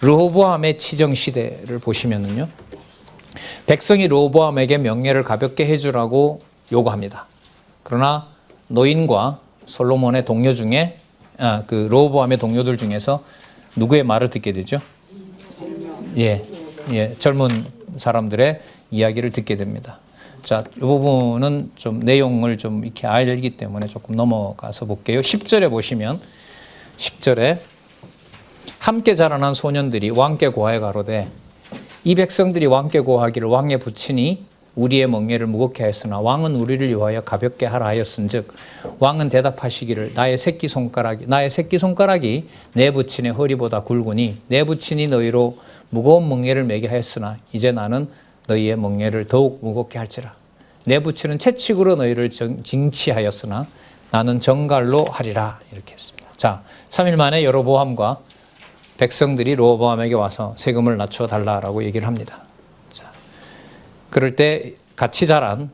A: 르호보암의 치정 시대를 보시면은요. 백성이 르호보암에게 명예를 가볍게 해주라고 요구합니다. 그러나 노인과 솔로몬의 동료 중에 그 르호보암의 동료들 중에서 누구의 말을 듣게 되죠? 젊은 사람들의 이야기를 듣게 됩니다. 자, 이 부분은 좀 내용을 좀 이렇게 알기 때문에 조금 넘어가서 볼게요. 10절에 보시면 10절에 함께 자라난 소년들이 왕께 고하여 가로되 이 백성들이 왕께 고하기를 왕의 부친이 우리의 멍에를 무겁게 하였으나 왕은 우리를 위하여 가볍게 하라 하였은즉 왕은 대답하시기를 나의 새끼손가락이 내 부친의 허리보다 굵으니 내 부친이 너희로 무거운 멍에를 매게 하였으나 이제 나는 너희의 멍에를 더욱 무겁게 할지라. 내 부친은 채찍으로 너희를 징치하였으나 나는 정갈로 하리라. 이렇게 했습니다. 자, 3일 만에 여로보암과 백성들이 르호보암에게 와서 세금을 낮춰 달라라고 얘기를 합니다. 자, 그럴 때 같이 자란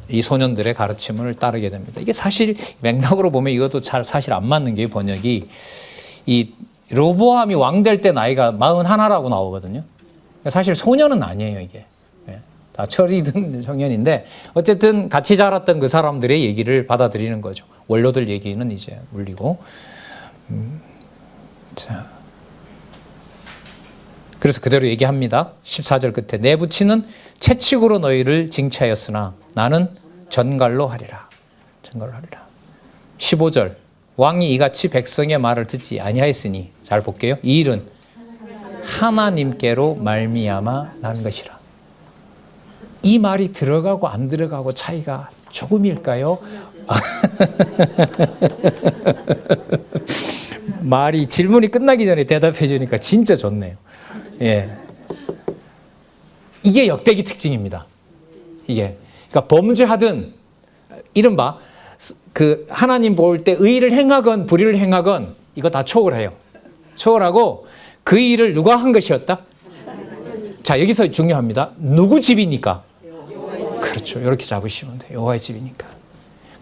A: 이 소년들의 가르침을 따르게 됩니다. 이게 사실 맥락으로 보면 이것도 사실 안 맞는 게 번역이 이 르호보암이 왕 될 때 나이가 41라고 나오거든요. 사실 소년은 아니에요, 이게. 다 철이 든 청년인데 어쨌든 같이 자랐던 그 사람들의 얘기를 받아들이는 거죠. 원로들 얘기는 이제 물리고. 자. 그래서 그대로 얘기합니다. 14절 끝에 내 부친은 채찍으로 너희를 징치하였으나 나는 전갈로 하리라. 전갈로 하리라. 15절 왕이 이같이 백성의 말을 듣지 아니하였으니 잘 볼게요. 이 일은 하나님께로 말미암아 난 것이라. 이 말이 들어가고 안 들어가고 차이가 조금일까요? 말이 질문이 끝나기 전에 대답해 주니까 진짜 좋네요. 예. 이게 역대기 특징입니다. 이게. 그러니까 범죄하든 이른바 그 하나님 볼 때 의를 행하건 불의를 행하건 이거 다 초월해요. 초월하고 그 일을 누가 한 것이었다? 자, 여기서 중요합니다. 누구 집이니까? 그렇죠. 이렇게 잡으시면 돼요. 여호와의 집이니까.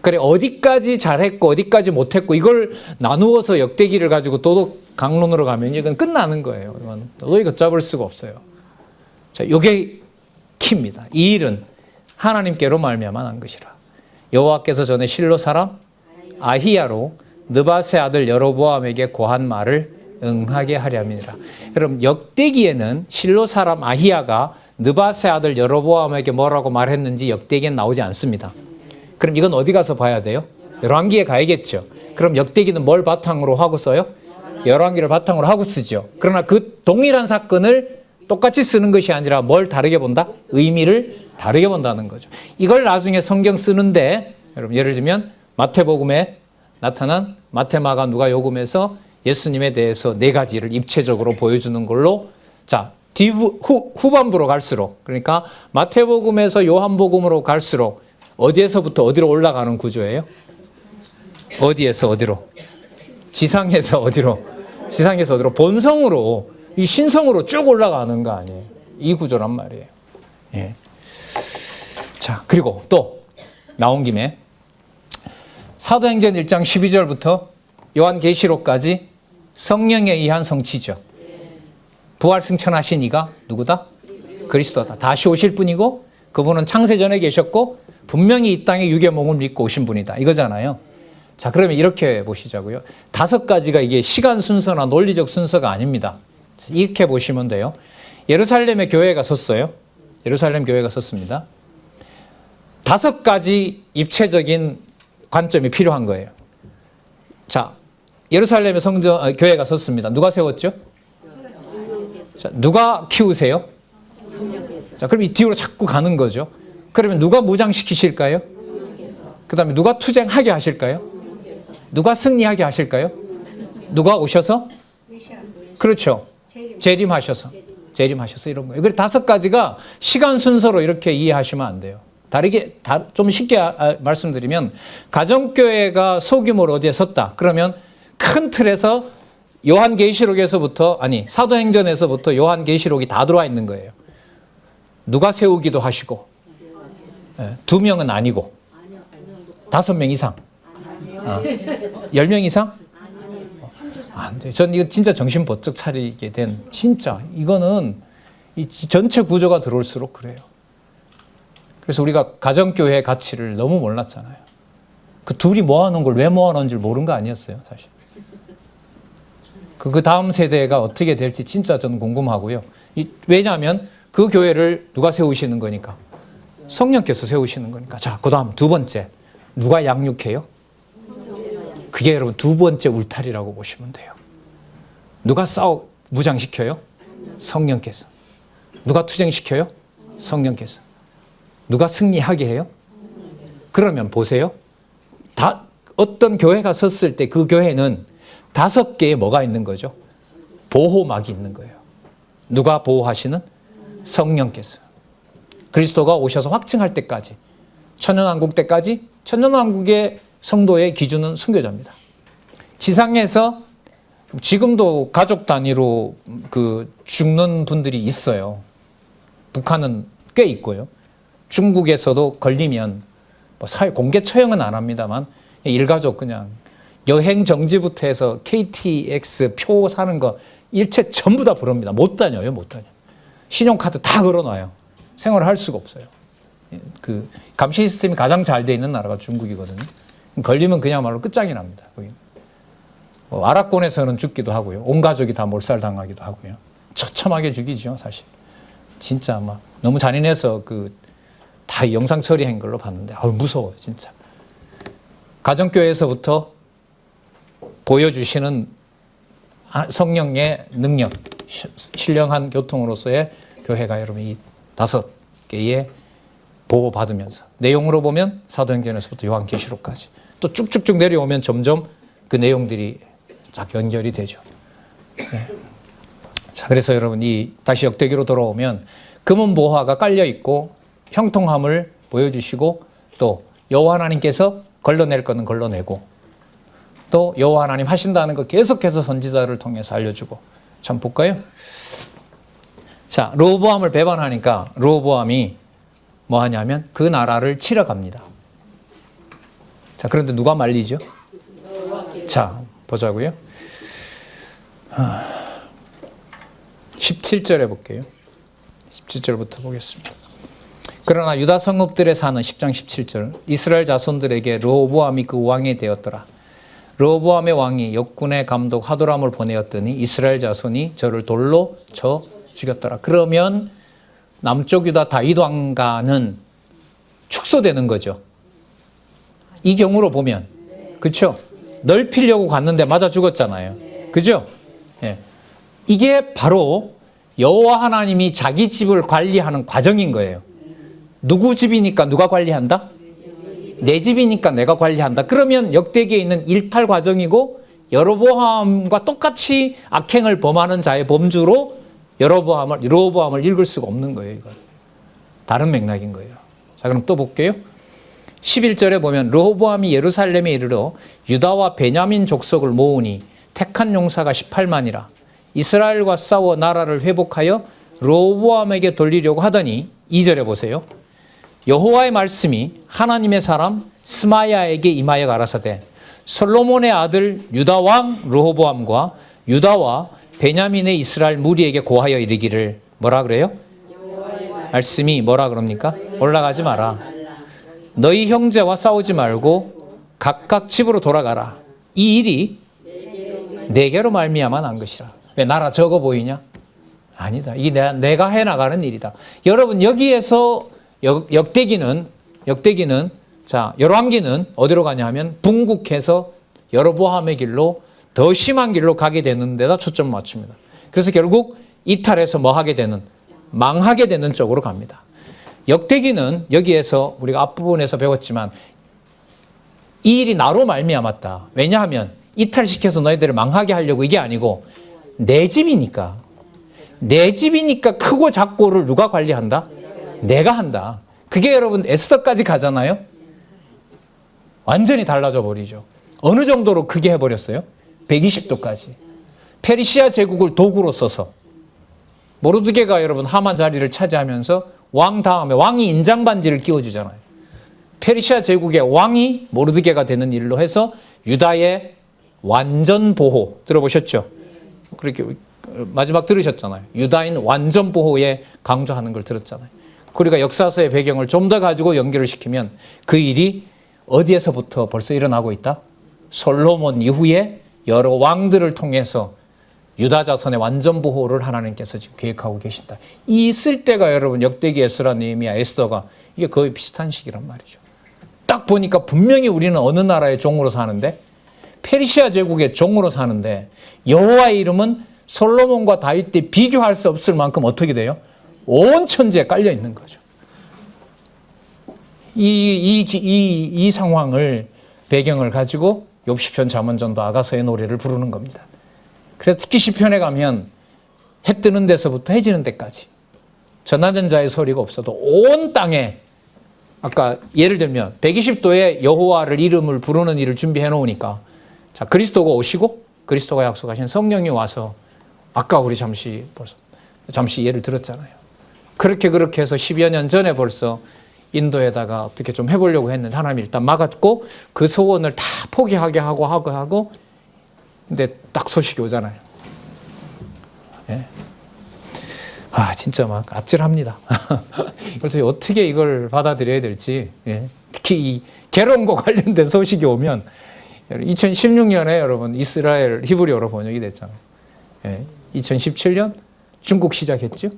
A: 그래, 어디까지 잘했고 어디까지 못했고 이걸 나누어서 역대기를 가지고 도덕 강론으로 가면 이건 끝나는 거예요. 이건 도저히 걷잡을 수가 없어요. 자, 이게 키입니다. 이 일은 하나님께로 말미암아 난 것이라. 여호와께서 전에 실로 사람 아히야로 느밧의 아들 여로보암에게 고한 말을 응하게 하려 함이니라. 여러분, 역대기에는 실로 사람 아히야가 느밧의 아들 여로보암에게 뭐라고 말했는지 역대기엔 나오지 않습니다. 그럼 이건 어디 가서 봐야 돼요? 열왕기에 가야겠죠. 그럼 역대기는 뭘 바탕으로 하고 써요? 열왕기를 바탕으로 하고 쓰죠. 그러나 그 동일한 사건을 똑같이 쓰는 것이 아니라 뭘 다르게 본다? 의미를 다르게 본다는 거죠. 이걸 나중에 성경 쓰는데 여러분, 예를 들면 마태복음에 나타난 마테마가 누가 요금해서 예수님에 대해서 4가지를 입체적으로 보여주는 걸로, 자, 후반부로 갈수록, 그러니까 마태복음에서 요한복음으로 갈수록 어디에서부터 어디로 올라가는 구조예요? 어디에서 어디로? 지상에서 어디로? 지상에서 어디로? 본성으로, 이 신성으로 쭉 올라가는 거 아니에요? 이 구조란 말이에요. 예. 자, 그리고 또 나온 김에 사도행전 1장 12절부터 요한계시록까지 성령에 의한 성취죠. 부활 승천하신 이가 누구다? 그리스도다. 다시 오실 분이고 그분은 창세 전에 계셨고 분명히 이 땅에 육의 몸을 믿고 오신 분이다. 이거잖아요. 자, 그러면 이렇게 보시자고요. 5가지가 이게 시간 순서나 논리적 순서가 아닙니다. 이렇게 보시면 돼요. 예루살렘에 교회가 섰어요. 예루살렘 교회가 섰습니다. 5가지 입체적인 관점이 필요한 거예요. 자, 예루살렘에 교회가 섰습니다. 누가 세웠죠? 자, 누가 키우세요? 자, 그럼 이 뒤로 자꾸 가는 거죠. 그러면 누가 무장시키실까요? 그 다음에 누가 투쟁하게 하실까요? 누가 승리하게 하실까요? 누가 오셔서? 그렇죠. 재림하셔서 이런 거예요. 그래서 5가지가 시간 순서로 이렇게 이해하시면 안 돼요. 다르게, 좀 쉽게 말씀드리면, 가정교회가 소규모로 어디에 섰다. 그러면 큰 틀에서 요한계시록에서부터, 아니, 사도행전에서부터 요한계시록이 다 들어와 있는 거예요. 누가 세우기도 하시고, 2명은 아니고, 5명 이상, 10명 이상? 안 돼요. 전 이거 진짜 정신 번쩍 차리게 된, 진짜, 이거는 이 전체 구조가 들어올수록 그래요. 그래서 우리가 가정교회의 가치를 너무 몰랐잖아요. 그 둘이 모아놓은 걸 왜 모아놓은지 모른 거 아니었어요, 사실. 그 다음 세대가 어떻게 될지 진짜 저는 궁금하고요. 왜냐하면 그 교회를 누가 세우시는 거니까? 성령께서 세우시는 거니까. 자, 그 다음 두 번째. 누가 양육해요? 그게 여러분 두 번째 울타리라고 보시면 돼요. 누가 무장시켜요? 성령께서. 누가 투쟁시켜요? 성령께서. 누가 승리하게 해요? 그러면 보세요. 어떤 교회가 섰을 때 그 교회는 5개의 뭐가 있는 거죠? 보호막이 있는 거예요. 누가 보호하시는? 성령께서. 그리스도가 오셔서 확증할 때까지, 천년왕국 때까지 천년왕국의 성도의 기준은 순교자입니다. 지상에서 지금도 가족 단위로 죽는 분들이 있어요. 북한은 꽤 있고요. 중국에서도 걸리면 사회 공개 처형은 안 합니다만 일가족 그냥 여행 정지부터 해서 KTX 표 사는 거 일체 전부 다 부릅니다. 못 다녀요, 못 다녀. 신용카드 다 걸어놔요. 생활을 할 수가 없어요. 그 감시 시스템이 가장 잘 돼 있는 나라가 중국이거든요. 걸리면 그냥말로 끝장이 납니다. 아랍권에서는 죽기도 하고요. 온 가족이 다 몰살당하기도 하고요. 처참하게 죽이죠, 사실. 진짜 막 너무 잔인해서 다 영상 처리한 걸로 봤는데 무서워요, 진짜. 가정교회에서부터 보여주시는 성령의 능력, 신령한 교통으로서의 교회가 여러분 이 5개의 보호받으면서 내용으로 보면 사도행전에서부터 요한계시록까지 또 쭉쭉쭉 내려오면 점점 그 내용들이 쫙 연결이 되죠. 네. 자, 그래서 여러분 다시 역대기로 돌아오면 금은 보화가 깔려 있고 형통함을 보여주시고 또 여호와 하나님께서 걸러낼 거는 걸러내고 또 여호와 하나님 하신다는 거 계속해서 선지자를 통해서 알려주고. 참 볼까요? 자, 르호보암을 배반하니까 르호보암이 뭐 하냐면 그 나라를 치러 갑니다. 자, 그런데 누가 말리죠? 자, 보자고요. 17절에 볼게요. 17절부터 보겠습니다. 그러나 유다 성읍들에 사는 10장 17절 이스라엘 자손들에게 르호보암이 그 왕이 되었더라. 르호보암의 왕이 역군의 감독 하도람을 보내었더니 이스라엘 자손이 저를 돌로 쳐 죽였더라. 그러면 남쪽 유다 다윗 왕가는 축소되는 거죠. 이 경우로 보면 그렇죠? 넓히려고 갔는데 맞아 죽었잖아요. 그죠? 예. 이게 바로 여호와 하나님이 자기 집을 관리하는 과정인 거예요. 누구 집이니까 누가 관리한다? 내 집이니까 내가 관리한다. 그러면 역대기에 있는 18 과정이고 여로보암과 똑같이 악행을 범하는 자의 범주로 르호보암을 읽을 수가 없는 거예요. 이건 다른 맥락인 거예요. 자, 그럼 또 볼게요. 11절에 보면 르호보암이 예루살렘에 이르러 유다와 베냐민 족속을 모으니 택한 용사가 18만이라 이스라엘과 싸워 나라를 회복하여 르호보암에게 돌리려고 하더니 2절에 보세요. 여호와의 말씀이 하나님의 사람 스마야에게 임하여 가라사대 솔로몬의 아들 유다 왕 르호보암과 유다와 베냐민의 이스라엘 무리에게 고하여 이르기를 뭐라 그래요? 말씀이 뭐라 그럽니까? 올라가지 마라. 너희 형제와 싸우지 말고 각각 집으로 돌아가라. 이 일이 내게로 말미암아 난 것이라. 왜 나라 적어 보이냐? 아니다. 이게 내가 해나가는 일이다. 여러분 여기에서 역대기는 자 열왕기는 어디로 가냐 하면 분국해서 여로보암의 길로 더 심한 길로 가게 되는 데다 초점 맞춥니다. 그래서 결국 이탈해서 뭐 하게 되는 망하게 되는 쪽으로 갑니다. 역대기는 여기에서 우리가 앞부분에서 배웠지만 이 일이 나로 말미암았다. 왜냐하면 이탈시켜서 너희들을 망하게 하려고 이게 아니고 내 집이니까 크고 작고를 누가 관리한다? 내가 한다. 그게 여러분 에스더까지 가잖아요. 완전히 달라져 버리죠. 어느 정도로 크게 해버렸어요? 120도까지. 페르시아 제국을 도구로 써서 모르드게가 여러분 하만 자리를 차지하면서 왕 다음에 왕이 인장반지를 끼워주잖아요. 페르시아 제국의 왕이 모르드게가 되는 일로 해서 유다의 완전 보호 들어보셨죠? 그렇게 마지막 들으셨잖아요. 유다인 완전 보호에 강조하는 걸 들었잖아요. 우리가 역사서의 배경을 좀 더 가지고 연결을 시키면 그 일이 어디에서부터 벌써 일어나고 있다? 솔로몬 이후에 여러 왕들을 통해서 유다 자손의 완전 보호를 하나님께서 지금 계획하고 계신다. 이 쓸때가 여러분 역대기, 에스라, 느헤미야, 에스더가 이게 거의 비슷한 시기란 말이죠. 딱 보니까 분명히 우리는 어느 나라의 종으로 사는데, 페르시아 제국의 종으로 사는데, 여호와의 이름은 솔로몬과 다윗 때 비교할 수 없을 만큼 어떻게 돼요? 온 천지에 깔려 있는 거죠. 이 상황을 배경을 가지고 욥 시편, 잠언전도, 아가서의 노래를 부르는 겁니다. 그래서 특히 시편에 가면 해 뜨는 데서부터 해 지는 데까지 전하는 자의 소리가 없어도 온 땅에, 아까 예를 들면 120도에 여호와를 이름을 부르는 일을 준비해 놓으니까, 자, 그리스도가 오시고 그리스도가 약속하신 성령이 와서, 아까 우리 잠시 예를 들었잖아요. 그렇게 해서 10여 년 전에 벌써 인도에다가 어떻게 좀 해보려고 했는데 하나님이 일단 막았고, 그 소원을 다 포기하게 하고 근데 딱 소식이 오잖아요. 예. 아, 진짜 막 아찔합니다. 그래서 어떻게 이걸 받아들여야 될지, 예. 특히 이 계론과 관련된 소식이 오면, 2016년에 여러분 이스라엘 히브리어로 번역이 됐잖아요. 예. 2017년 중국 시작했죠.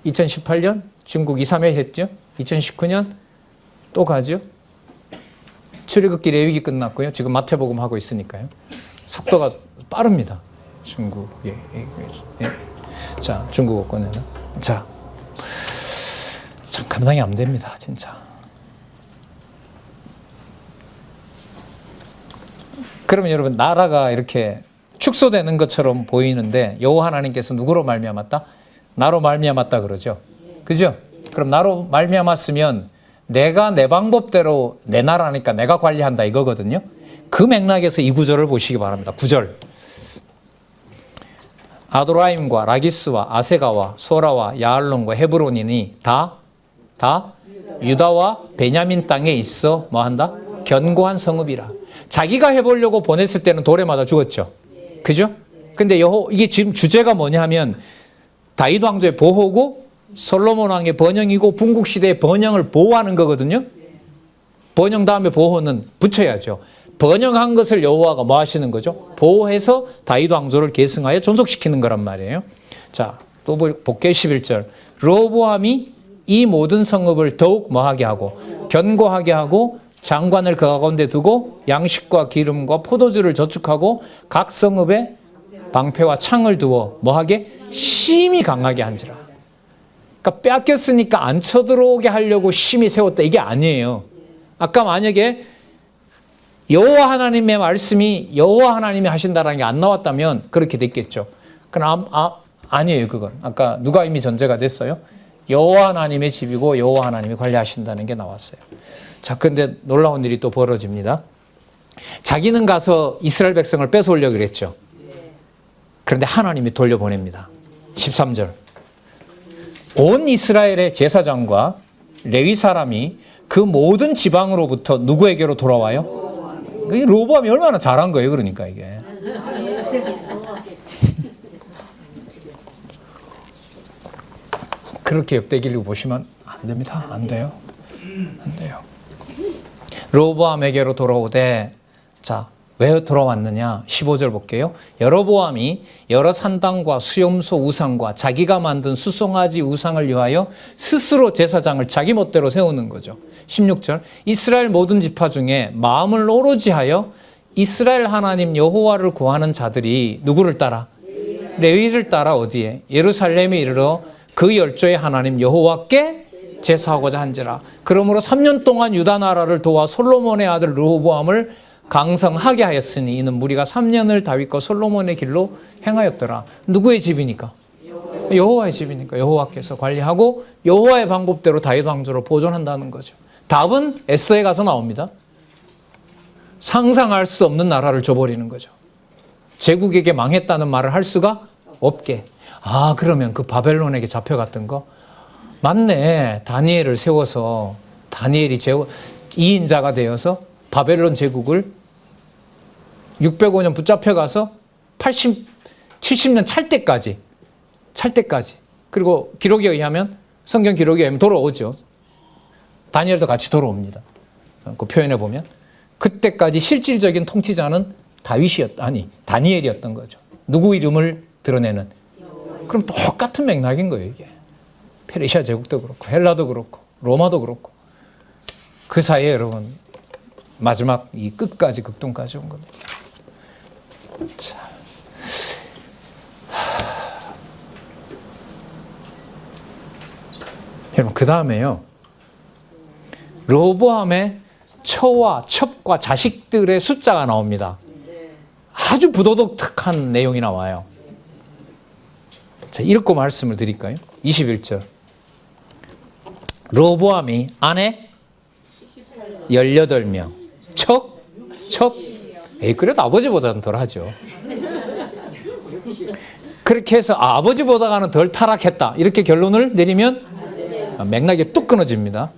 A: 2018년 중국 2, 3회 했죠. 2019년 또 가죠. 출애굽기, 레위기 끝났고요. 지금 마태복음 하고 있으니까요. 속도가 빠릅니다. 중국. 예. 자, 중국어권에는. 자, 참 감당이 안 됩니다. 진짜. 그러면 여러분, 나라가 이렇게 축소되는 것처럼 보이는데 여호와 하나님께서 누구로 말미암았다? 나로 말미암았다 그러죠. 그죠? 그럼 나로 말미암았으면 내가 내 방법대로, 내 나라니까 내가 관리한다 이거거든요. 그 맥락에서 이 구절을 보시기 바랍니다. 9절. 아도라임과 라기스와 아세가와 소라와 야알론과 헤브론이니 다 유다와 베냐민 땅에 있어 뭐 한다? 견고한 성읍이라. 자기가 해보려고 보냈을 때는 돌에 맞아 죽었죠. 그죠? 근데 이게 지금 주제가 뭐냐 하면 다윗 왕조의 보호고 솔로몬 왕의 번영이고 분국시대의 번영을 보호하는 거거든요. 번영 다음에 보호는 붙여야죠. 번영한 것을 여호와가 뭐 하시는 거죠? 보호해서 다윗 왕조를 계승하여 존속시키는 거란 말이에요. 자, 또 볼게요. 11절. 르호보암이 이 모든 성읍을 더욱 뭐하게 하고 견고하게 하고 장관을 그 가운데 두고 양식과 기름과 포도주를 저축하고 각 성읍에 방패와 창을 두어 뭐하게? 심히 강하게 한지라. 그러니까 뺏겼으니까 안 쳐들어오게 하려고 심히 세웠다. 이게 아니에요. 아까 만약에 여호와 하나님의 말씀이 여호와 하나님이 하신다라는 게 안 나왔다면 그렇게 됐겠죠. 그럼 아니에요. 그건 아까 누가 이미 전제가 됐어요. 여호와 하나님의 집이고 여호와 하나님이 관리하신다는 게 나왔어요. 자, 근데 놀라운 일이 또 벌어집니다. 자기는 가서 이스라엘 백성을 뺏어오려고 그랬죠. 그런데 하나님이 돌려보냅니다. 13절. 온 이스라엘의 제사장과 레위 사람이 그 모든 지방으로부터 누구에게로 돌아와요? 르호보암이 얼마나 잘한 거예요. 그러니까 이게. 그렇게 역대기를 보시면 안 됩니다. 안 돼요. 안 돼요. 르호보암에게로 돌아오되, 자, 왜 돌아왔느냐? 15절 볼게요. 여로보암이 여러 산당과 수염소 우상과 자기가 만든 수송아지 우상을 위하여 스스로 제사장을 자기 멋대로 세우는 거죠. 16절. 이스라엘 모든 지파 중에 마음을 오로지 하여 이스라엘 하나님 여호와를 구하는 자들이 누구를 따라? 레위를 따라 어디에? 예루살렘에 이르러 그 열조의 하나님 여호와께 제사하고자 한지라. 그러므로 3년 동안 유다 나라를 도와 솔로몬의 아들 르호보암을 강성하게 하였으니 이는 무리가 3년을 다윗과 솔로몬의 길로 행하였더라. 누구의 집이니까? 여호와의 집이니까 여호와께서 관리하고 여호와의 방법대로 다윗 왕조를 보존한다는 거죠. 답은 에스더에 가서 나옵니다. 상상할 수 없는 나라를 줘버리는 거죠. 제국에게 망했다는 말을 할 수가 없게. 아, 그러면 그 바벨론에게 잡혀갔던 거 맞네. 다니엘을 세워서 다니엘이 2인자가 되어서 바벨론 제국을 605년 붙잡혀가서 70년 찰 때까지. 그리고 기록에 의하면, 성경 기록에 의하면 돌아오죠. 다니엘도 같이 돌아옵니다. 그 표현해 보면. 그때까지 실질적인 통치자는 다니엘이었던 거죠. 누구 이름을 드러내는. 그럼 똑같은 맥락인 거예요, 이게. 페르시아 제국도 그렇고, 헬라도 그렇고, 로마도 그렇고. 그 사이에 여러분, 마지막 이 끝까지, 극동까지 온 겁니다. 자. 여러분, 그 다음에요. 르호보암의 처와 첩과 자식들의 숫자가 나옵니다. 아주 부도덕한 내용이 나와요. 자, 읽고 말씀을 드릴까요? 21절. 르호보암이 아내 18명, 첩, 그래도 아버지보다는 덜 하죠. 그렇게 해서 아버지보다는 덜 타락했다. 이렇게 결론을 내리면 맥락이 뚝 끊어집니다.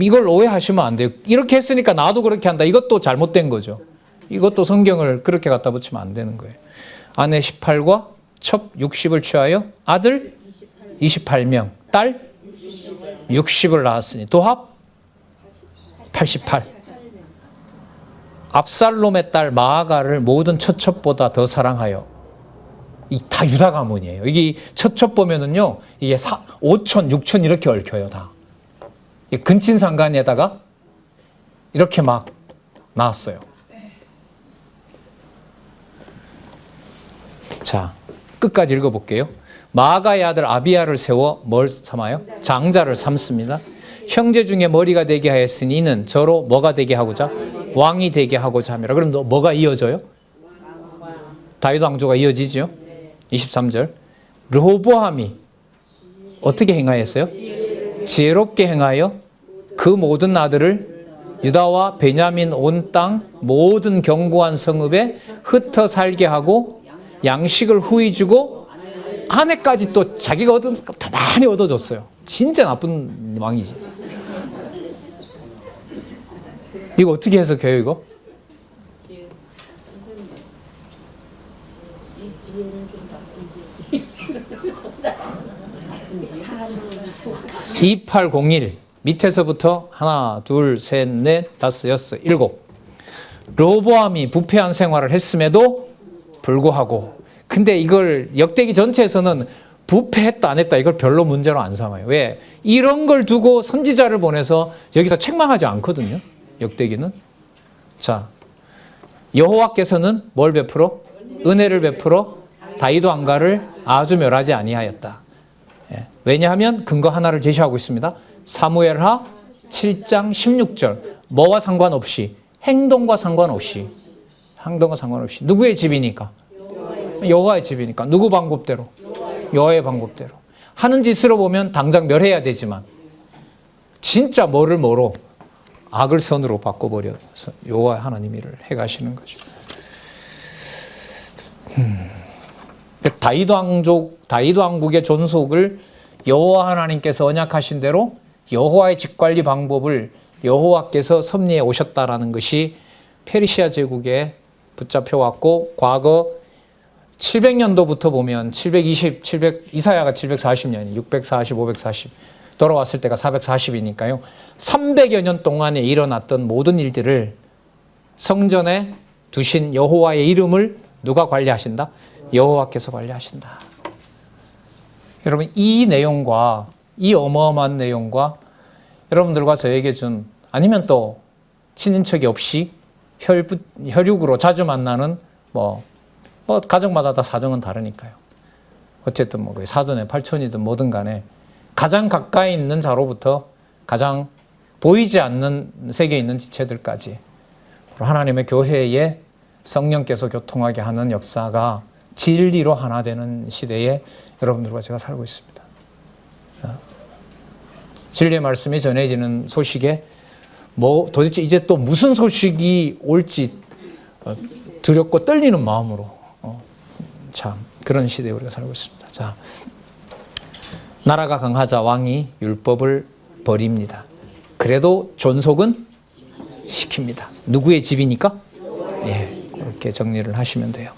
A: 이걸 오해하시면 안 돼요. 이렇게 했으니까 나도 그렇게 한다. 이것도 잘못된 거죠. 이것도 성경을 그렇게 갖다 붙이면 안 되는 거예요. 아내 18과 첩 60을 취하여 아들 28명, 딸 60을 낳았으니 도합 88. 압살롬의 딸 마아가를 모든 처첩보다 더 사랑하여. 이 다 유다 가문이에요. 이게 처첩 보면은요, 이게 5천, 6천 이렇게 얽혀요, 다. 근친상간에다가 이렇게 막 나왔어요. 자, 끝까지 읽어볼게요. 마아가의 아들 아비야를 세워 뭘 삼아요? 장자를 삼습니다. 형제 중에 머리가 되게 하였으니 이는 저로 뭐가 되게 하고자? 왕이 되게 하고자 함이라. 그럼 뭐가 이어져요? 다윗 왕조가 이어지죠. 23절. 르호보암이 어떻게 행하였어요? 지혜롭게 행하여 그 모든 아들을 유다와 베냐민 온 땅 모든 견고한 성읍에 흩어 살게 하고 양식을 후히 주고 아내까지 또 자기가 더 많이 얻어줬어요. 진짜 나쁜 왕이지. 이거 어떻게 해석해요, 이거? (2801) 밑에서부터 하나, 둘, 셋, 넷, 다섯, 여섯, 일곱. 르호보암이 부패한 생활을 했음에도 불구하고, 근데 이걸 역대기 전체에서는 부패했다 안 했다 이걸 별로 문제로 안 삼아요. 왜? 이런 걸 두고 선지자를 보내서 여기서 책망하지 않거든요. 역대기는. 자, 여호와께서는 뭘 베풀어? 은혜를 베풀어 다윗 왕가를 아주 멸하지 아니하였다. 왜냐하면 근거 하나를 제시하고 있습니다. 사무엘하 7장 16절. 뭐와 상관없이, 행동과 상관없이 누구의 집이니까? 여호와의 집이니까. 누구 방법대로? 여호와의 방법대로. 하는 짓으로 보면 당장 멸해야 되지만 진짜 뭐로? 악을 선으로 바꿔버려서 여호와 하나님 일을 해가시는 거죠. 다윗 왕국의 존속을 여호와 하나님께서 언약하신 대로 여호와의 직관리 방법을 여호와께서 섭리해 오셨다라는 것이 페르시아 제국에 붙잡혀 왔고, 과거 700년도부터 보면 이사야가 740년, 640, 540 돌아왔을 때가 440이니까요. 300여 년 동안에 일어났던 모든 일들을 성전에 두신 여호와의 이름을 누가 관리하신다? 여호와께서 관리하신다. 여러분, 이 내용과 이 어마어마한 내용과 여러분들과 저에게 준, 아니면 또 친인척이 없이 혈육으로 자주 만나는 뭐 가정마다 다 사정은 다르니까요. 어쨌든 뭐 사돈의 팔촌이든 뭐든 간에 가장 가까이 있는 자로부터 가장 보이지 않는 세계에 있는 지체들까지 하나님의 교회에 성령께서 교통하게 하는 역사가 진리로 하나 되는 시대에 여러분들과 제가 살고 있습니다. 진리의 말씀이 전해지는 소식에 도대체 이제 또 무슨 소식이 올지 두렵고 떨리는 마음으로 참 그런 시대에 우리가 살고 있습니다. 자, 나라가 강하자 왕이 율법을 버립니다. 그래도 존속은 시킵니다. 누구의 집이니까? 예, 그렇게 정리를 하시면 돼요.